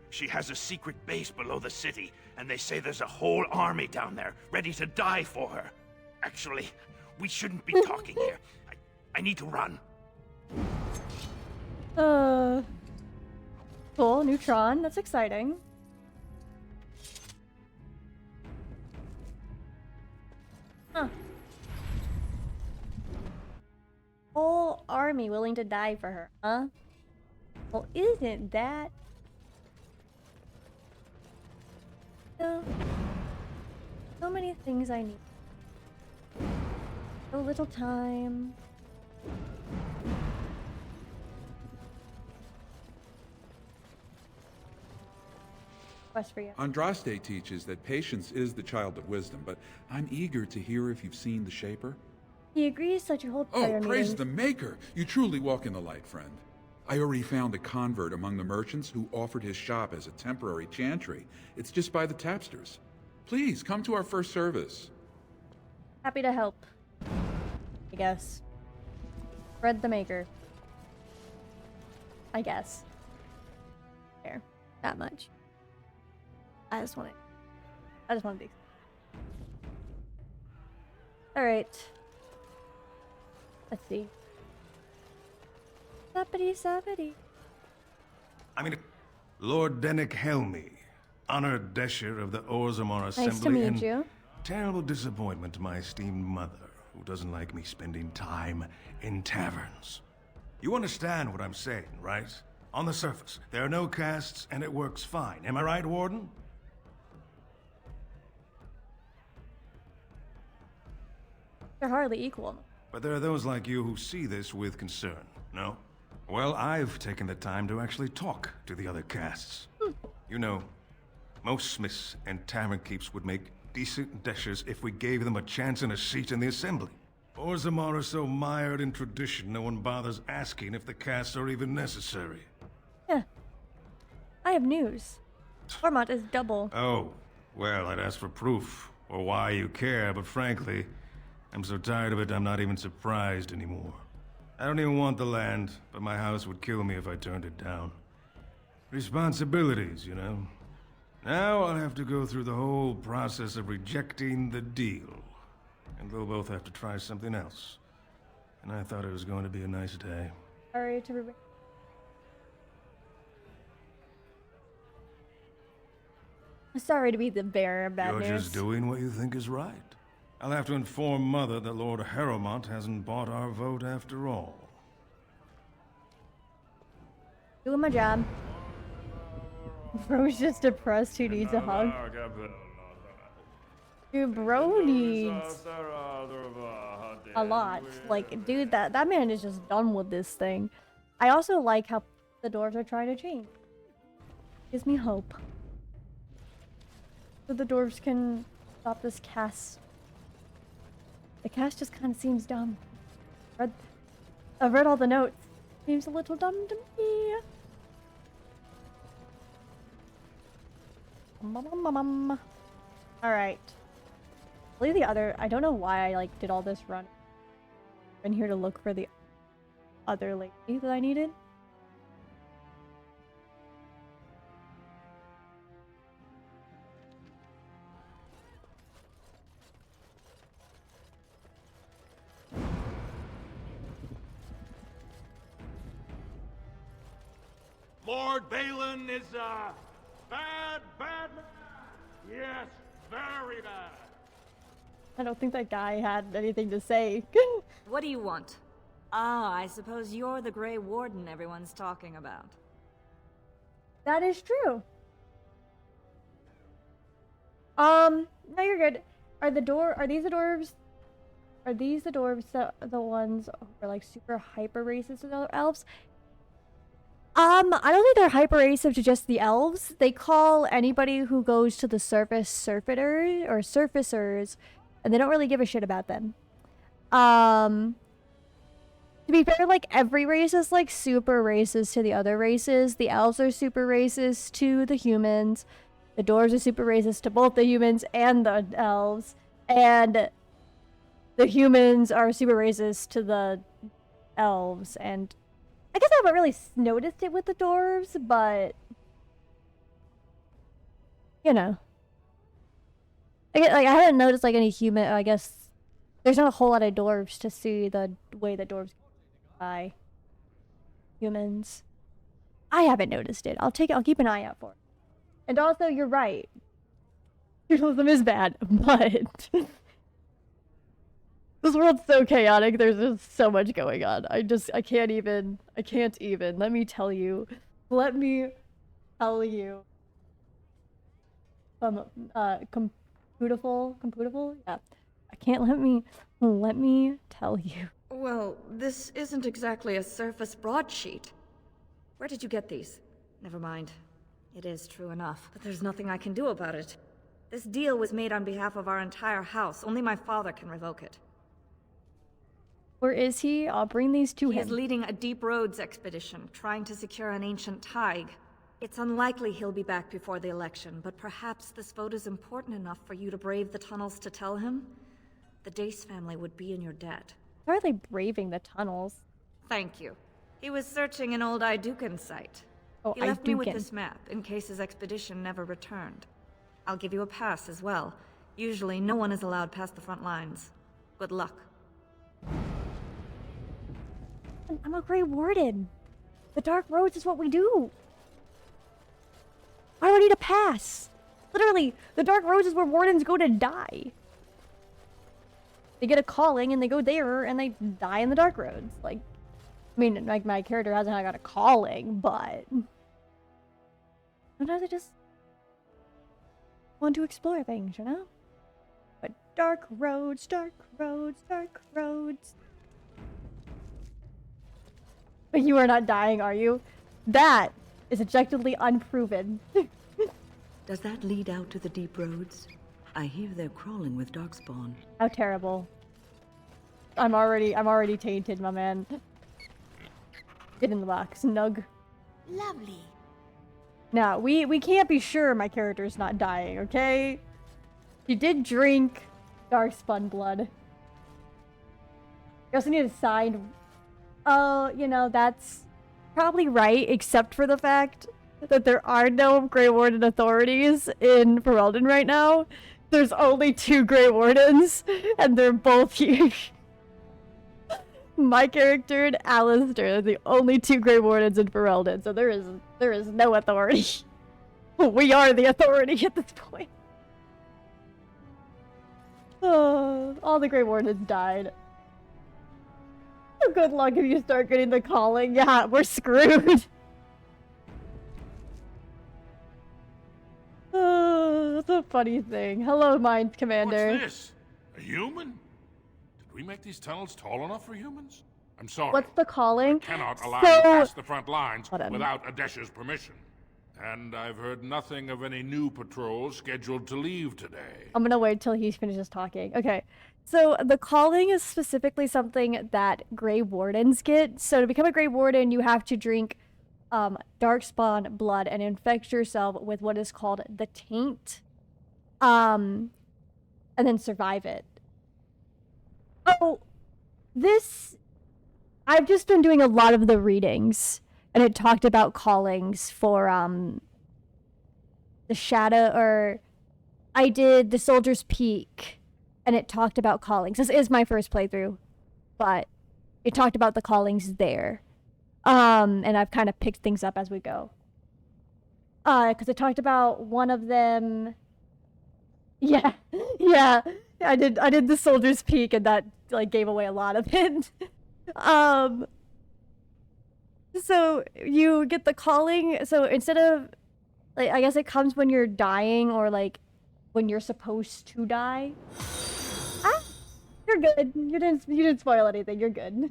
She has a secret base below the city, and they say there's a whole army down there, ready to die for her. Actually, we shouldn't be talking here. I need to run. Cool, neutron. That's exciting. Huh. Whole army willing to die for her, huh? Well, isn't that... So many things I need. So little time. Quest for you. Andraste teaches that patience is the child of wisdom, but I'm eager to hear if you've seen the Shaper. He agrees such a whole prayer Oh, praise meetings. the Maker! You truly walk in the light, friend. I already found a convert among the merchants who offered his shop as a temporary chantry. It's just by the tapsters. Please, come to our first service. Happy to help. I guess. Fred the Maker. I guess. There. That much. I just want to be. Alright. Let's see. Sappity sappity. I mean, Lord Dennick Helmy, honored Desher of the Orzammar Assembly, Nice to meet and you. terrible disappointment to my esteemed mother, who doesn't like me spending time in taverns. You understand what I'm saying, right? On the surface, there are no castes, and it works fine. Am I right, Warden? They're hardly equal. But there are those like you who see this with concern, no? Well, I've taken the time to actually talk to the other castes. You know, most smiths and tavern keeps would make decent deshers if we gave them a chance and a seat in the assembly. Orzammar are so mired in tradition, no one bothers asking if the castes are even necessary. Yeah. I have news. Ormont is double. Oh, well, I'd ask for proof, or why you care, but frankly, I'm so tired of it I'm not even surprised anymore. I don't even want the land, but my house would kill me if I turned it down. Responsibilities, you know. Now I'll have to go through the whole process of rejecting the deal. And they'll both have to try something else. And I thought it was going to be a nice day. Sorry to be. Sorry to be the bearer of bad You're news. just doing what you think is right. I'll have to inform Mother that Lord Harrowmont hasn't bought our vote after all. Doing my job. Bro's just depressed. Who needs a hug? Dude, bro needs a lot. Like, dude, that man is just done with this thing. I also like how the dwarves are trying to change. Gives me hope. So the dwarves can stop this cast. The cast just kind of seems dumb. I've read all the notes. Seems a little dumb to me. Alright. I believe the other... I don't know why I, like, did all this run. I've been here to look for the other lady that I needed. Lord Balin is a bad man. Yes, very bad. I don't think that guy had anything to say. What do you want? Ah, I suppose you're the Grey Warden everyone's talking about. That is true. No, you're good. Are these the dwarves? Are these the dwarves that the ones who are like super hyper racist to the other elves? I don't think they're hyper racist to just the elves. They call anybody who goes to the surface surfeiter or surfacers, and they don't really give a shit about them. To be fair, like every race is like super racist to the other races. The elves are super racist to the humans. The dwarves are super racist to both the humans and the elves. And the humans are super racist to the elves. And I guess I haven't really noticed it with the dwarves, but you know. I haven't noticed like any human, I guess there's not a whole lot of dwarves to see the way that dwarves by. humans. I haven't noticed it. I'll keep an eye out for it. And also, you're right. Feudalism is bad, but this world's so chaotic. There's just so much going on. I can't even. Let me tell you. Computable? Yeah. Let me tell you. Well, this isn't exactly a surface broadsheet. Where did you get these? Never mind. It is true enough, but there's nothing I can do about it. This deal was made on behalf of our entire house. Only my father can revoke it. Where is he? I'll bring these to him. He is leading a deep roads expedition, trying to secure an ancient Tig. It's unlikely he'll be back before the election, but perhaps this vote is important enough for you to brave the tunnels to tell him? The Dace family would be in your debt. How are they braving the tunnels? Thank you. He was searching an old Idukan site. Oh, he left me with Idukan. this map, in case his expedition never returned. I'll give you a pass as well. Usually, no one is allowed past the front lines. Good luck. I'm a Grey Warden. The Dark Roads is what we do. Why do I need a pass? Literally, the Dark Roads is where Wardens go to die. They get a calling and they go there and they die in the Dark Roads. Like, I mean, like, my character hasn't got a calling, but sometimes I just want to explore things, you know? But dark roads, dark roads, dark roads. But you are not dying, are you? That is objectively unproven. Does that lead out to the deep roads? I hear they're crawling with darkspawn. How terrible. I'm already tainted, my man. Get in the box, Nug. Lovely. Now, we can't be sure my character's not dying, okay? He did drink darkspawn blood. You also need a signed... Oh, you know, that's probably right, except for the fact that there are no Grey Warden authorities in Ferelden right now. There's only 2 Grey Wardens, and they're both here. My character and Alistair are the only 2 Grey Wardens in Ferelden, so there is no authority. We are the authority at this point. Oh, all the Grey Wardens died. Good luck if you start getting the calling. Yeah, we're screwed. Oh, that's a funny thing. Hello, Mind Commander. What's this? A human? Did we make these tunnels tall enough for humans? I'm sorry. What's the calling? Cannot allow you past the front lines Hold on. without Adesh's permission. And I've heard nothing of any new patrols scheduled to leave today. I'm gonna wait till he finishes talking. Okay, so the calling is specifically something that Grey Wardens get. So to become a Grey Warden, you have to drink darkspawn blood and infect yourself with what is called the taint, and then survive it. Oh, I've just been doing a lot of the readings, and it talked about callings for the Shadow, or I did the Soldier's Peak, and it talked about callings. This is my first playthrough, but it talked about the callings there. And I've kind of picked things up as we go. Because it talked about one of them. Yeah, yeah. I did the Soldier's Peak, and that like gave away a lot of it. So you get the calling. So instead of, like, I guess it comes when you're dying or like when you're supposed to die. You're good. You didn't spoil anything. You're good.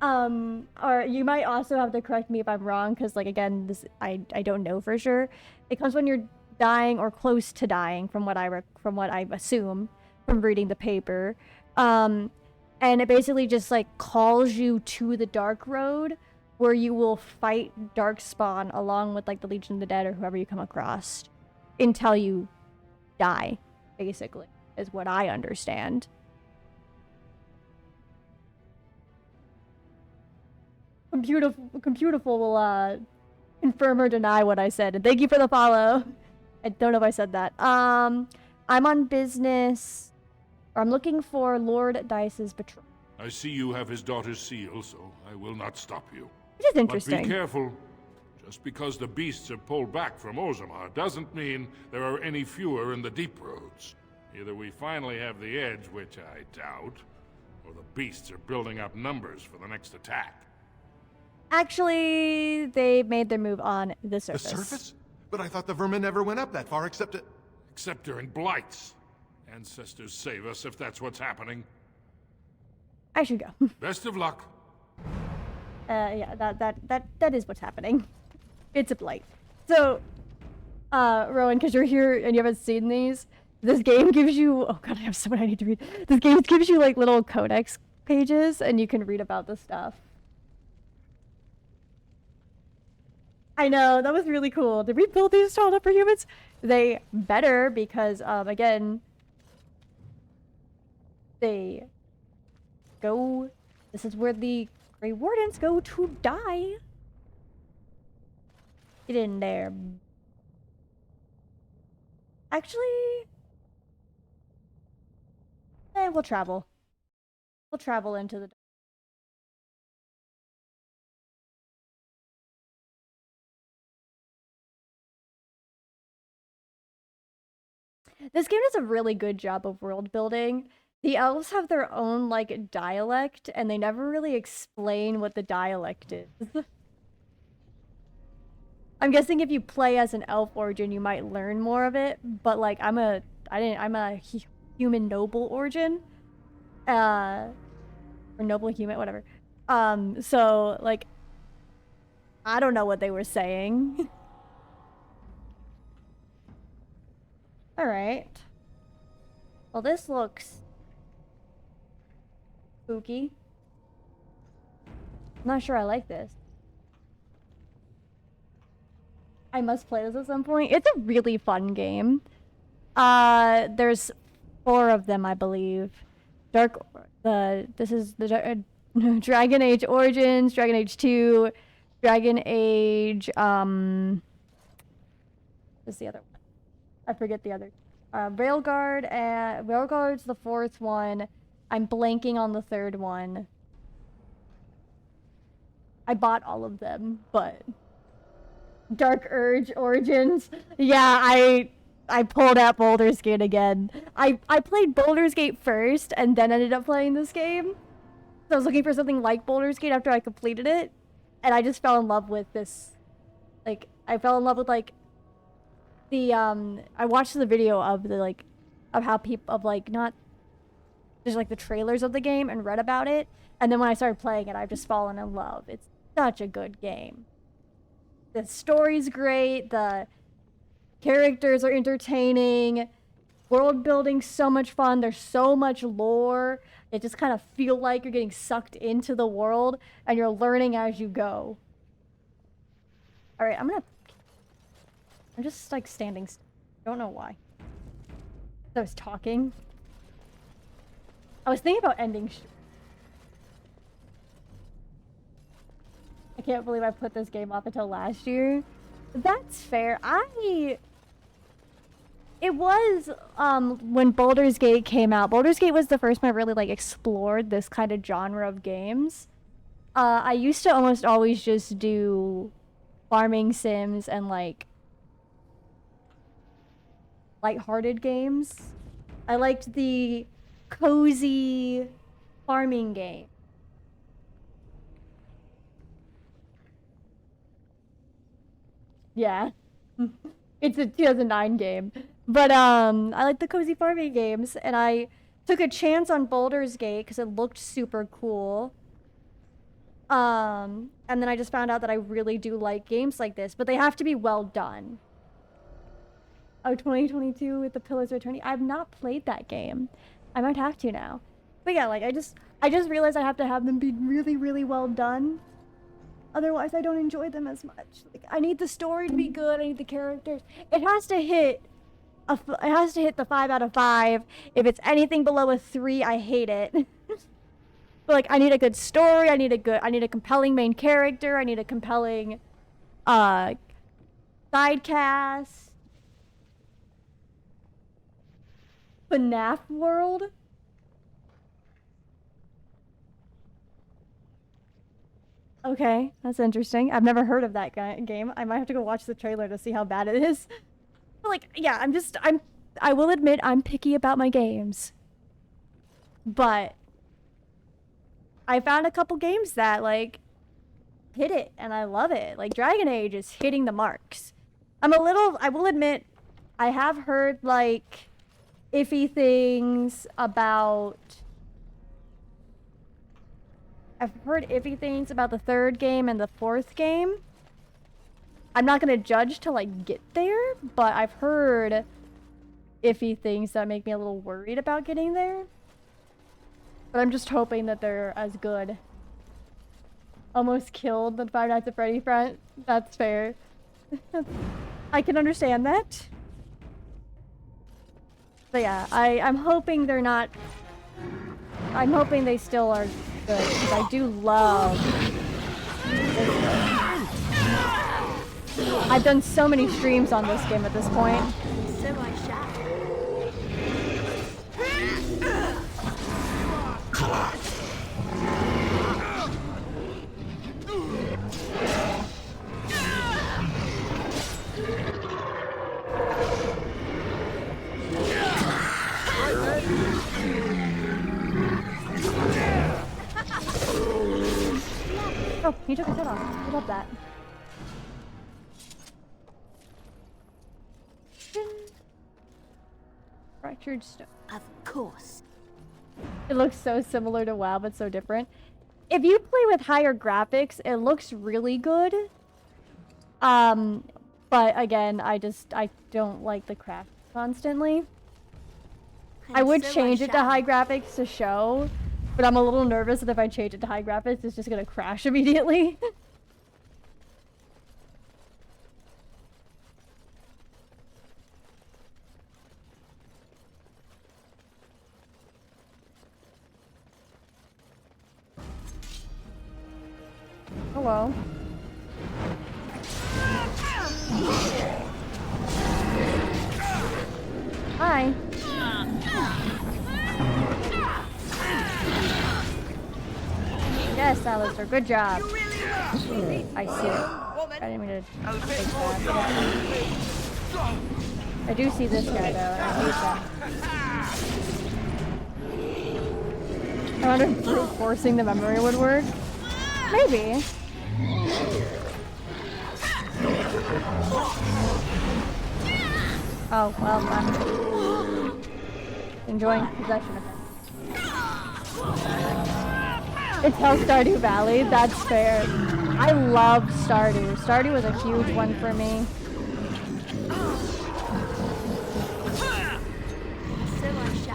Or you might also have to correct me if I'm wrong, because like again, I don't know for sure. It comes when you're dying or close to dying, from what I assume from reading the paper. And it basically just like calls you to the Dark Road, where you will fight Darkspawn along with like the Legion of the Dead or whoever you come across until you die, basically, is what I understand. Computable will confirm or deny what I said. And thank you for the follow. I don't know if I said that. I'm on business, or I'm looking for Lord Dice's betrothed. I see you have his daughter's seal, so I will not stop you. It is interesting. But be careful. Just because the beasts have pulled back from Orzammar doesn't mean there are any fewer in the deep roads. Either we finally have the edge, which I doubt, or the beasts are building up numbers for the next attack. Actually, they made their move on the surface. The surface? But I thought the vermin never went up that far except during blights. Ancestors save us if that's what's happening. I should go. Best of luck. Yeah, that is what's happening. It's a blight. So, Rowan, because you're here and you haven't seen these, this game gives you, oh god, I have so much I need to read. This game gives you like little codex pages and you can read about the stuff. I know, that was really cool. Did we build these tall enough for humans? They better because, again, they go, this is where the Grey Wardens go to die. Get in there. Actually, we'll travel. We'll travel into the... This game does a really good job of world building. The elves have their own, like, dialect, and they never really explain what the dialect is. I'm guessing if you play as an elf origin, you might learn more of it, but, like, I'm a human noble origin. Or noble human, whatever. So, like, I don't know what they were saying. Alright. Well, this looks spooky. I'm not sure I like this. I must play this at some point. It's a really fun game. There's 4 of them, I believe. This is the Dragon Age Origins, Dragon Age 2, Dragon Age, what's the other one? I forget the other. Railguard, Railguard's the 4th one. I'm blanking on the 3rd one. I bought all of them, but... Dark Urge Origins. Yeah, I pulled out Baldur's Gate again. I played Baldur's Gate first, and then ended up playing this game. So I was looking for something like Baldur's Gate after I completed it, and I just fell in love with this. Like, I fell in love with, like, the, I watched the video of the, like, of how people, of, like, not, just, like, the trailers of the game and read about it, and then when I started playing it, I've just fallen in love. It's such a good game. The story's great, the characters are entertaining, world building's so much fun, there's so much lore, it just kind of feel like you're getting sucked into the world, and you're learning as you go. Alright, I'm just, like, standing still. Don't know why. I was talking. I was thinking about ending I can't believe I put this game off until last year. That's fair. It was, when Baldur's Gate came out. Baldur's Gate was the first time I really, like, explored this kind of genre of games. I used to almost always just do farming sims and, like, lighthearted games. I liked the cozy farming game. Yeah. It's a 2009 game. But, I like the cozy farming games, and I took a chance on Baldur's Gate because it looked super cool. And then I just found out that I really do like games like this, but they have to be well done. Oh, 2022 with the Pillars of Eternity. I've not played that game. I might have to now. But yeah, like, I just realized I have to have them be really, really well done. Otherwise, I don't enjoy them as much. Like, I need the story to be good. I need the characters. It has to hit the 5 out of 5. If it's anything below a 3, I hate it. But, like, I need a good story. I need a compelling main character. I need a compelling side cast. FNAF world. Okay, that's interesting. I've never heard of that game. I might have to go watch the trailer to see how bad it is. But like, yeah, I will admit I'm picky about my games. But I found a couple games that like hit it and I love it. Like BearenAge is hitting the marks. I will admit, I have heard like iffy things about I've heard iffy things about the third game and the fourth game. I'm not gonna judge till I get there, but I've heard iffy things that make me a little worried about getting there. But I'm just hoping that they're as good. Almost killed the Five Nights at Freddy front. That's fair. I can understand that. But yeah, I'm hoping they're not... I'm hoping they still are good, because I do love this game. I've done so many streams on this game at this point. So I shall. Oh, he took his head off. I love that. Fractured stone. Of course. It looks so similar to WoW, but so different. If you play with higher graphics, it looks really good. But again, I don't like the craft constantly. I would change it to high graphics to show, but I'm a little nervous that if I change it to high graphics, it's just gonna crash immediately. Hello. Hi. Yes, Alistair, good job. I see it. I didn't mean to take that. I do see this guy though, and I hate that. I wonder if brute forcing the memory would work. Maybe. Oh, well, I'm enjoying possession of him. It's Hell Stardew Valley, that's fair. I love Stardew. Stardew was a huge one for me.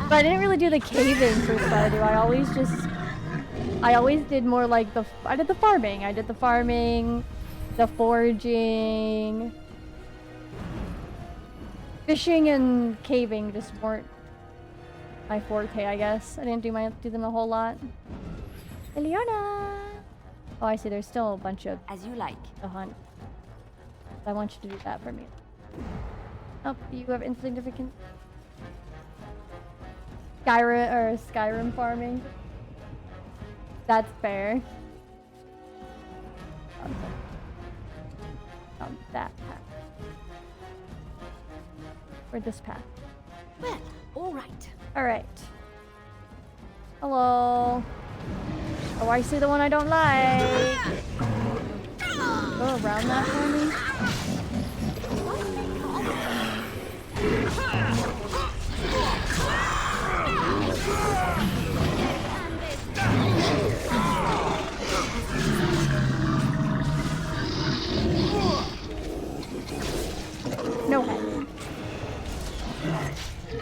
But I didn't really do the caving for Stardew. I always did more like I did the farming. I did the farming, the foraging. Fishing and caving just weren't my forte, I guess. I didn't do them a whole lot. Eliana! Oh, I see. There's still a bunch of... As you like. ...to hunt. I want you to do that for me. Oh, you have insignificant... Skyrim farming. That's fair. On that path. Or this path. Well, alright. Alright. Hello. Oh, I see the one I don't like. Go around that for me. No head.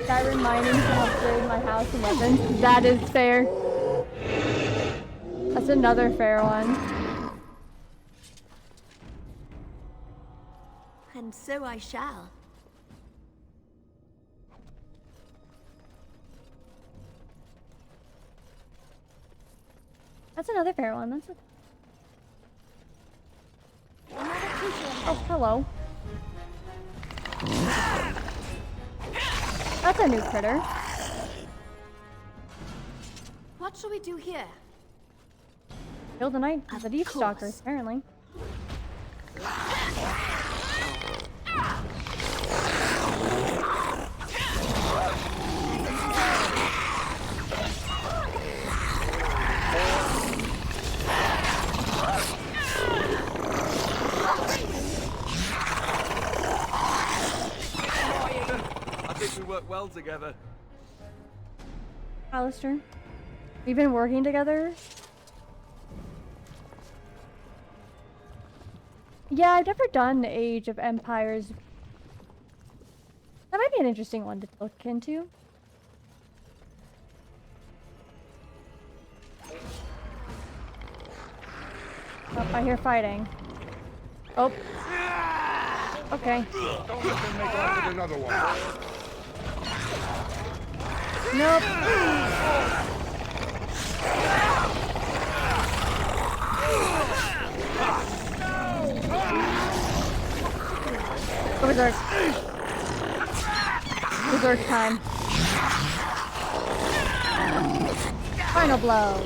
Skyrim mining to upgrade my house and weapons. That is fair. That's another fair one. And so I shall. That's another fair one. That's Oh, hello. That's a new critter. What shall we do here? Kill the night, the Deep Stalkers, apparently. I think we work well together. Alistair, we've been working together. Yeah, I've never done Age of Empires. That might be an interesting one to look into. Oh, I hear fighting. Oh. Okay. Don't let them make off with another one. Nope. Berserk. Berserk time. Final blow.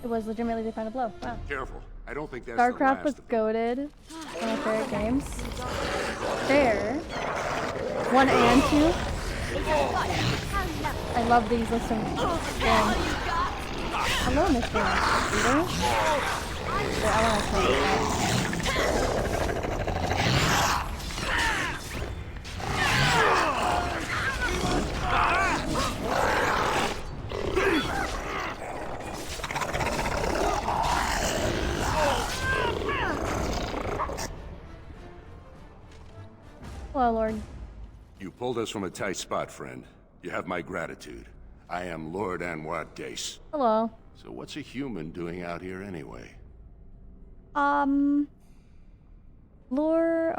It was legitimately the final blow. Wow. Careful. I don't think that's StarCraft the was last goated. One of my favorite games. There. 1 and 2. I love these lists of games. Hello, Mr. Leader. I want to play that. Hello, Lord. You pulled us from a tight spot, friend. You have my gratitude. I am Lord Anwar Dace. Hello. So what's a human doing out here anyway? Lord,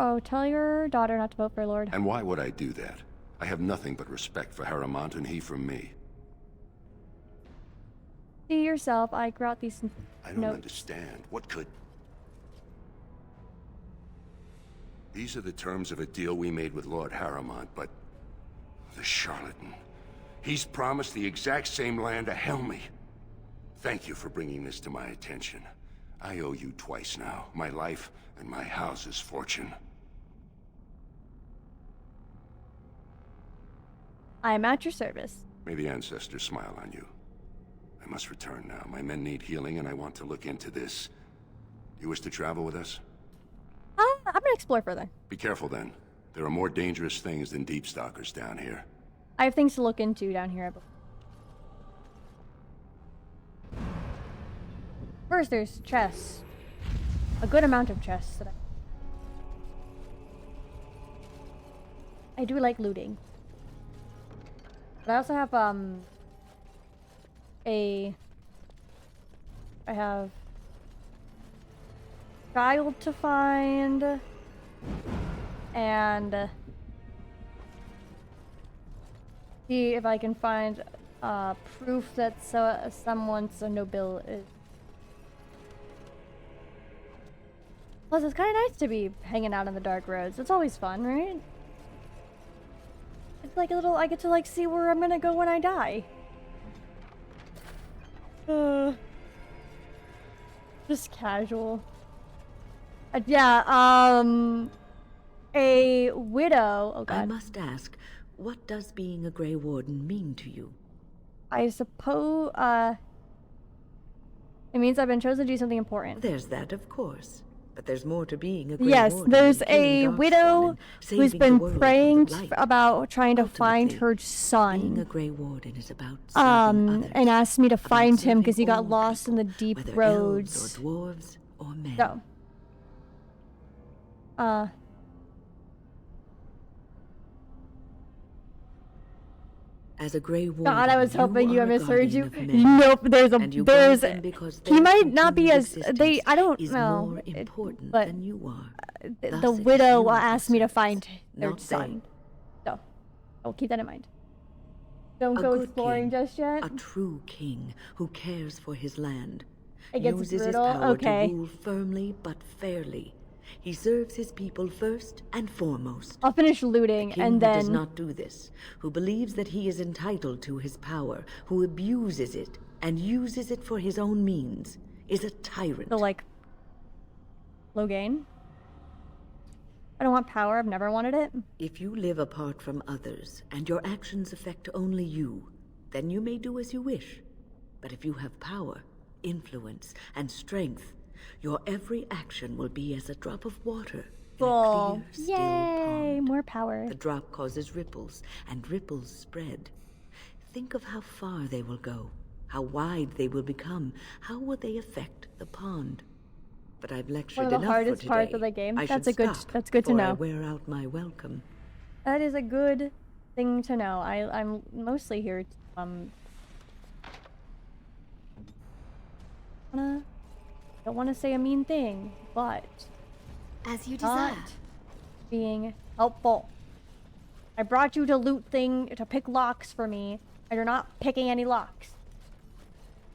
oh, tell your daughter not to vote for Lord. And why would I do that? I have nothing but respect for Haramont and he for me. See yourself, I grew out these I don't notes. understand. What could... These are the terms of a deal we made with Lord Haramont, but... The charlatan. He's promised the exact same land to Helmy. Thank you for bringing this to my attention. I owe you twice now. My life and my house's fortune. I am at your service. May the ancestors smile on you. I must return now. My men need healing and I want to look into this. You wish to travel with us? I'm gonna explore further. Be careful then. There are more dangerous things than deep stalkers down here. I have things to look into down here, I believe. First, there's chests. A good amount of chests that I do like looting. But I also have, I have child to find, and see if I can find proof that someone's a noble is. Plus, it's kind of nice to be hanging out on the dark roads. It's always fun, right? It's like a little, I get to like see where I'm gonna go when I die. Just casual. Yeah, a widow. Oh god. I must ask, what does being a Grey Warden mean to you? I suppose, it means I've been chosen to do something important. There's that, of course. But there's more to being a Grey Yes, Warden. there's than a killing widow Darkspawn and who's saving been the world praying from the blight. about trying to find Ultimately, her Being a son. Grey Warden is about saving others. And asked me to find him because he serving got all lost in the deep whether roads. elves or dwarves or men. So. As a Grey Warden, God, I was hoping you are a misheard you. guardian of men. Nope, there's And you there's guard them because he their might not be continued as they. I don't existence is know, more important but than you are. Thus the it is widow you asked me to find their not son. So, I'll keep that in mind. Don't A go good exploring king, just yet. A true king who cares for his land. It gets uses brutal? his power Okay. to rule firmly but fairly. He serves his people first and foremost. I'll finish looting A king and who does then not do this, who believes that he is entitled to his power, who abuses it, and uses it for his own means is a tyrant. So, like, Logain? I don't want power. I've never wanted it. If you live apart from others, and your actions affect only you, then you may do as you wish. But if you have power, influence, and strength, your every action will be as a drop of water in a clear, still pond. More power. The drop causes ripples, and ripples spread. Think of how far they will go, how wide they will become, how will they affect the pond. But I've lectured One of the enough hardest for today. parts of the game. I That's should a good. stop That's good to before I know. wear out my welcome. That is a good thing to know. I'm mostly here to don't want to say a mean thing, but as you desire. not being helpful. I brought you to loot to pick locks for me, and you're not picking any locks.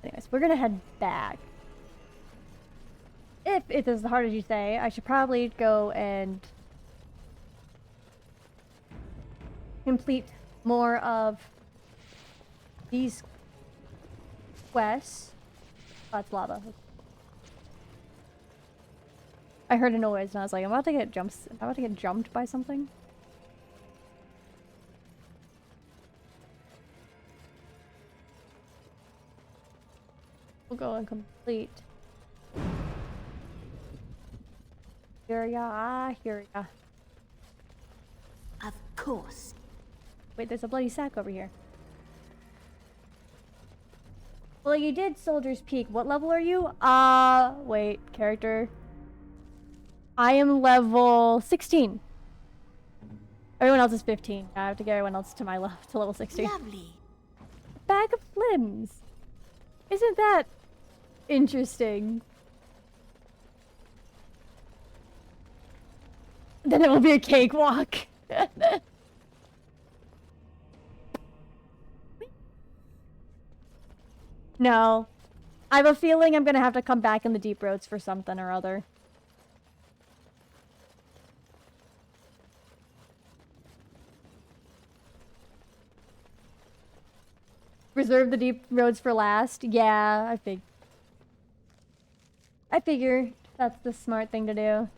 Anyways, we're gonna head back. If it's as hard as you say, I should probably go and complete more of these quests. Oh, that's lava. I heard a noise and I was like, I'm about to get jumped by something. We'll go and complete. Here ya, here ya. Of course. Wait, there's a bloody sack over here. Well, you did Soldier's Peak. What level are you? Wait, character. I am level 16. Everyone else is 15. I have to get everyone else to my level to level 16. Lovely. Bag of limbs. Isn't that interesting? Then it will be a cakewalk. No. I have a feeling I'm gonna have to come back in the deep roads for something or other. Reserve the deep roads for last? Yeah, I figure that's the smart thing to do.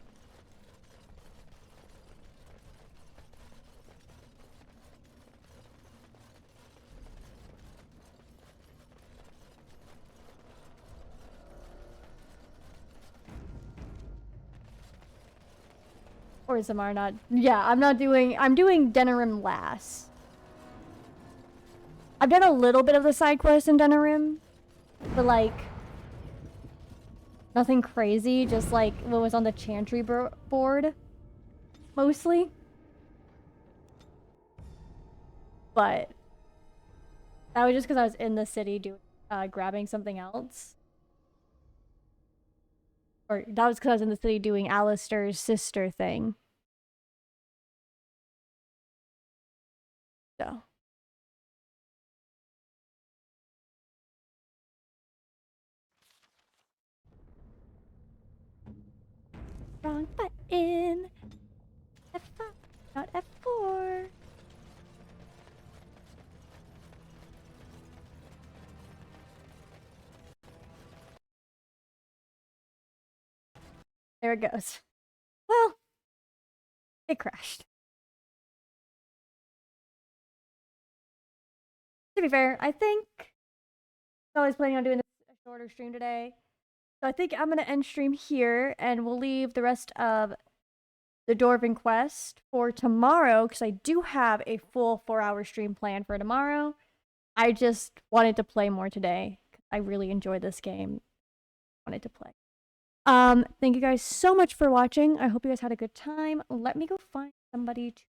Or Zamar not. Yeah, I'm doing Denerim last. I've done a little bit of the side quest in Denerim, but like nothing crazy, just like what was on the Chantry board, mostly. But that was just because I was in the city doing grabbing something else. Or that was because I was in the city doing Alistair's sister thing. So. Wrong button. F5, not F4. There it goes. Well, it crashed. To be fair, I think I was planning on doing a shorter stream today. So I think I'm going to end stream here, and we'll leave the rest of the Dwarven Quest for tomorrow, because I do have a full 4-hour stream planned for tomorrow. I just wanted to play more today. I really enjoyed this game. Wanted to play. Thank you guys so much for watching. I hope you guys had a good time. Let me go find somebody to... I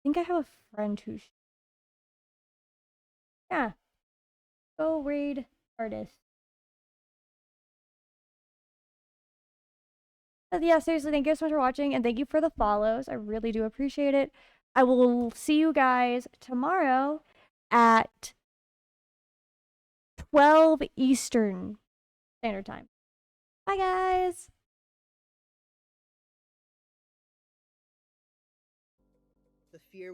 think I have a friend who's... Yeah. Go raid artist. But yeah, seriously, thank you so much for watching, and thank you for the follows. I really do appreciate it. I will see you guys tomorrow at 12 Eastern Standard Time. Bye, guys!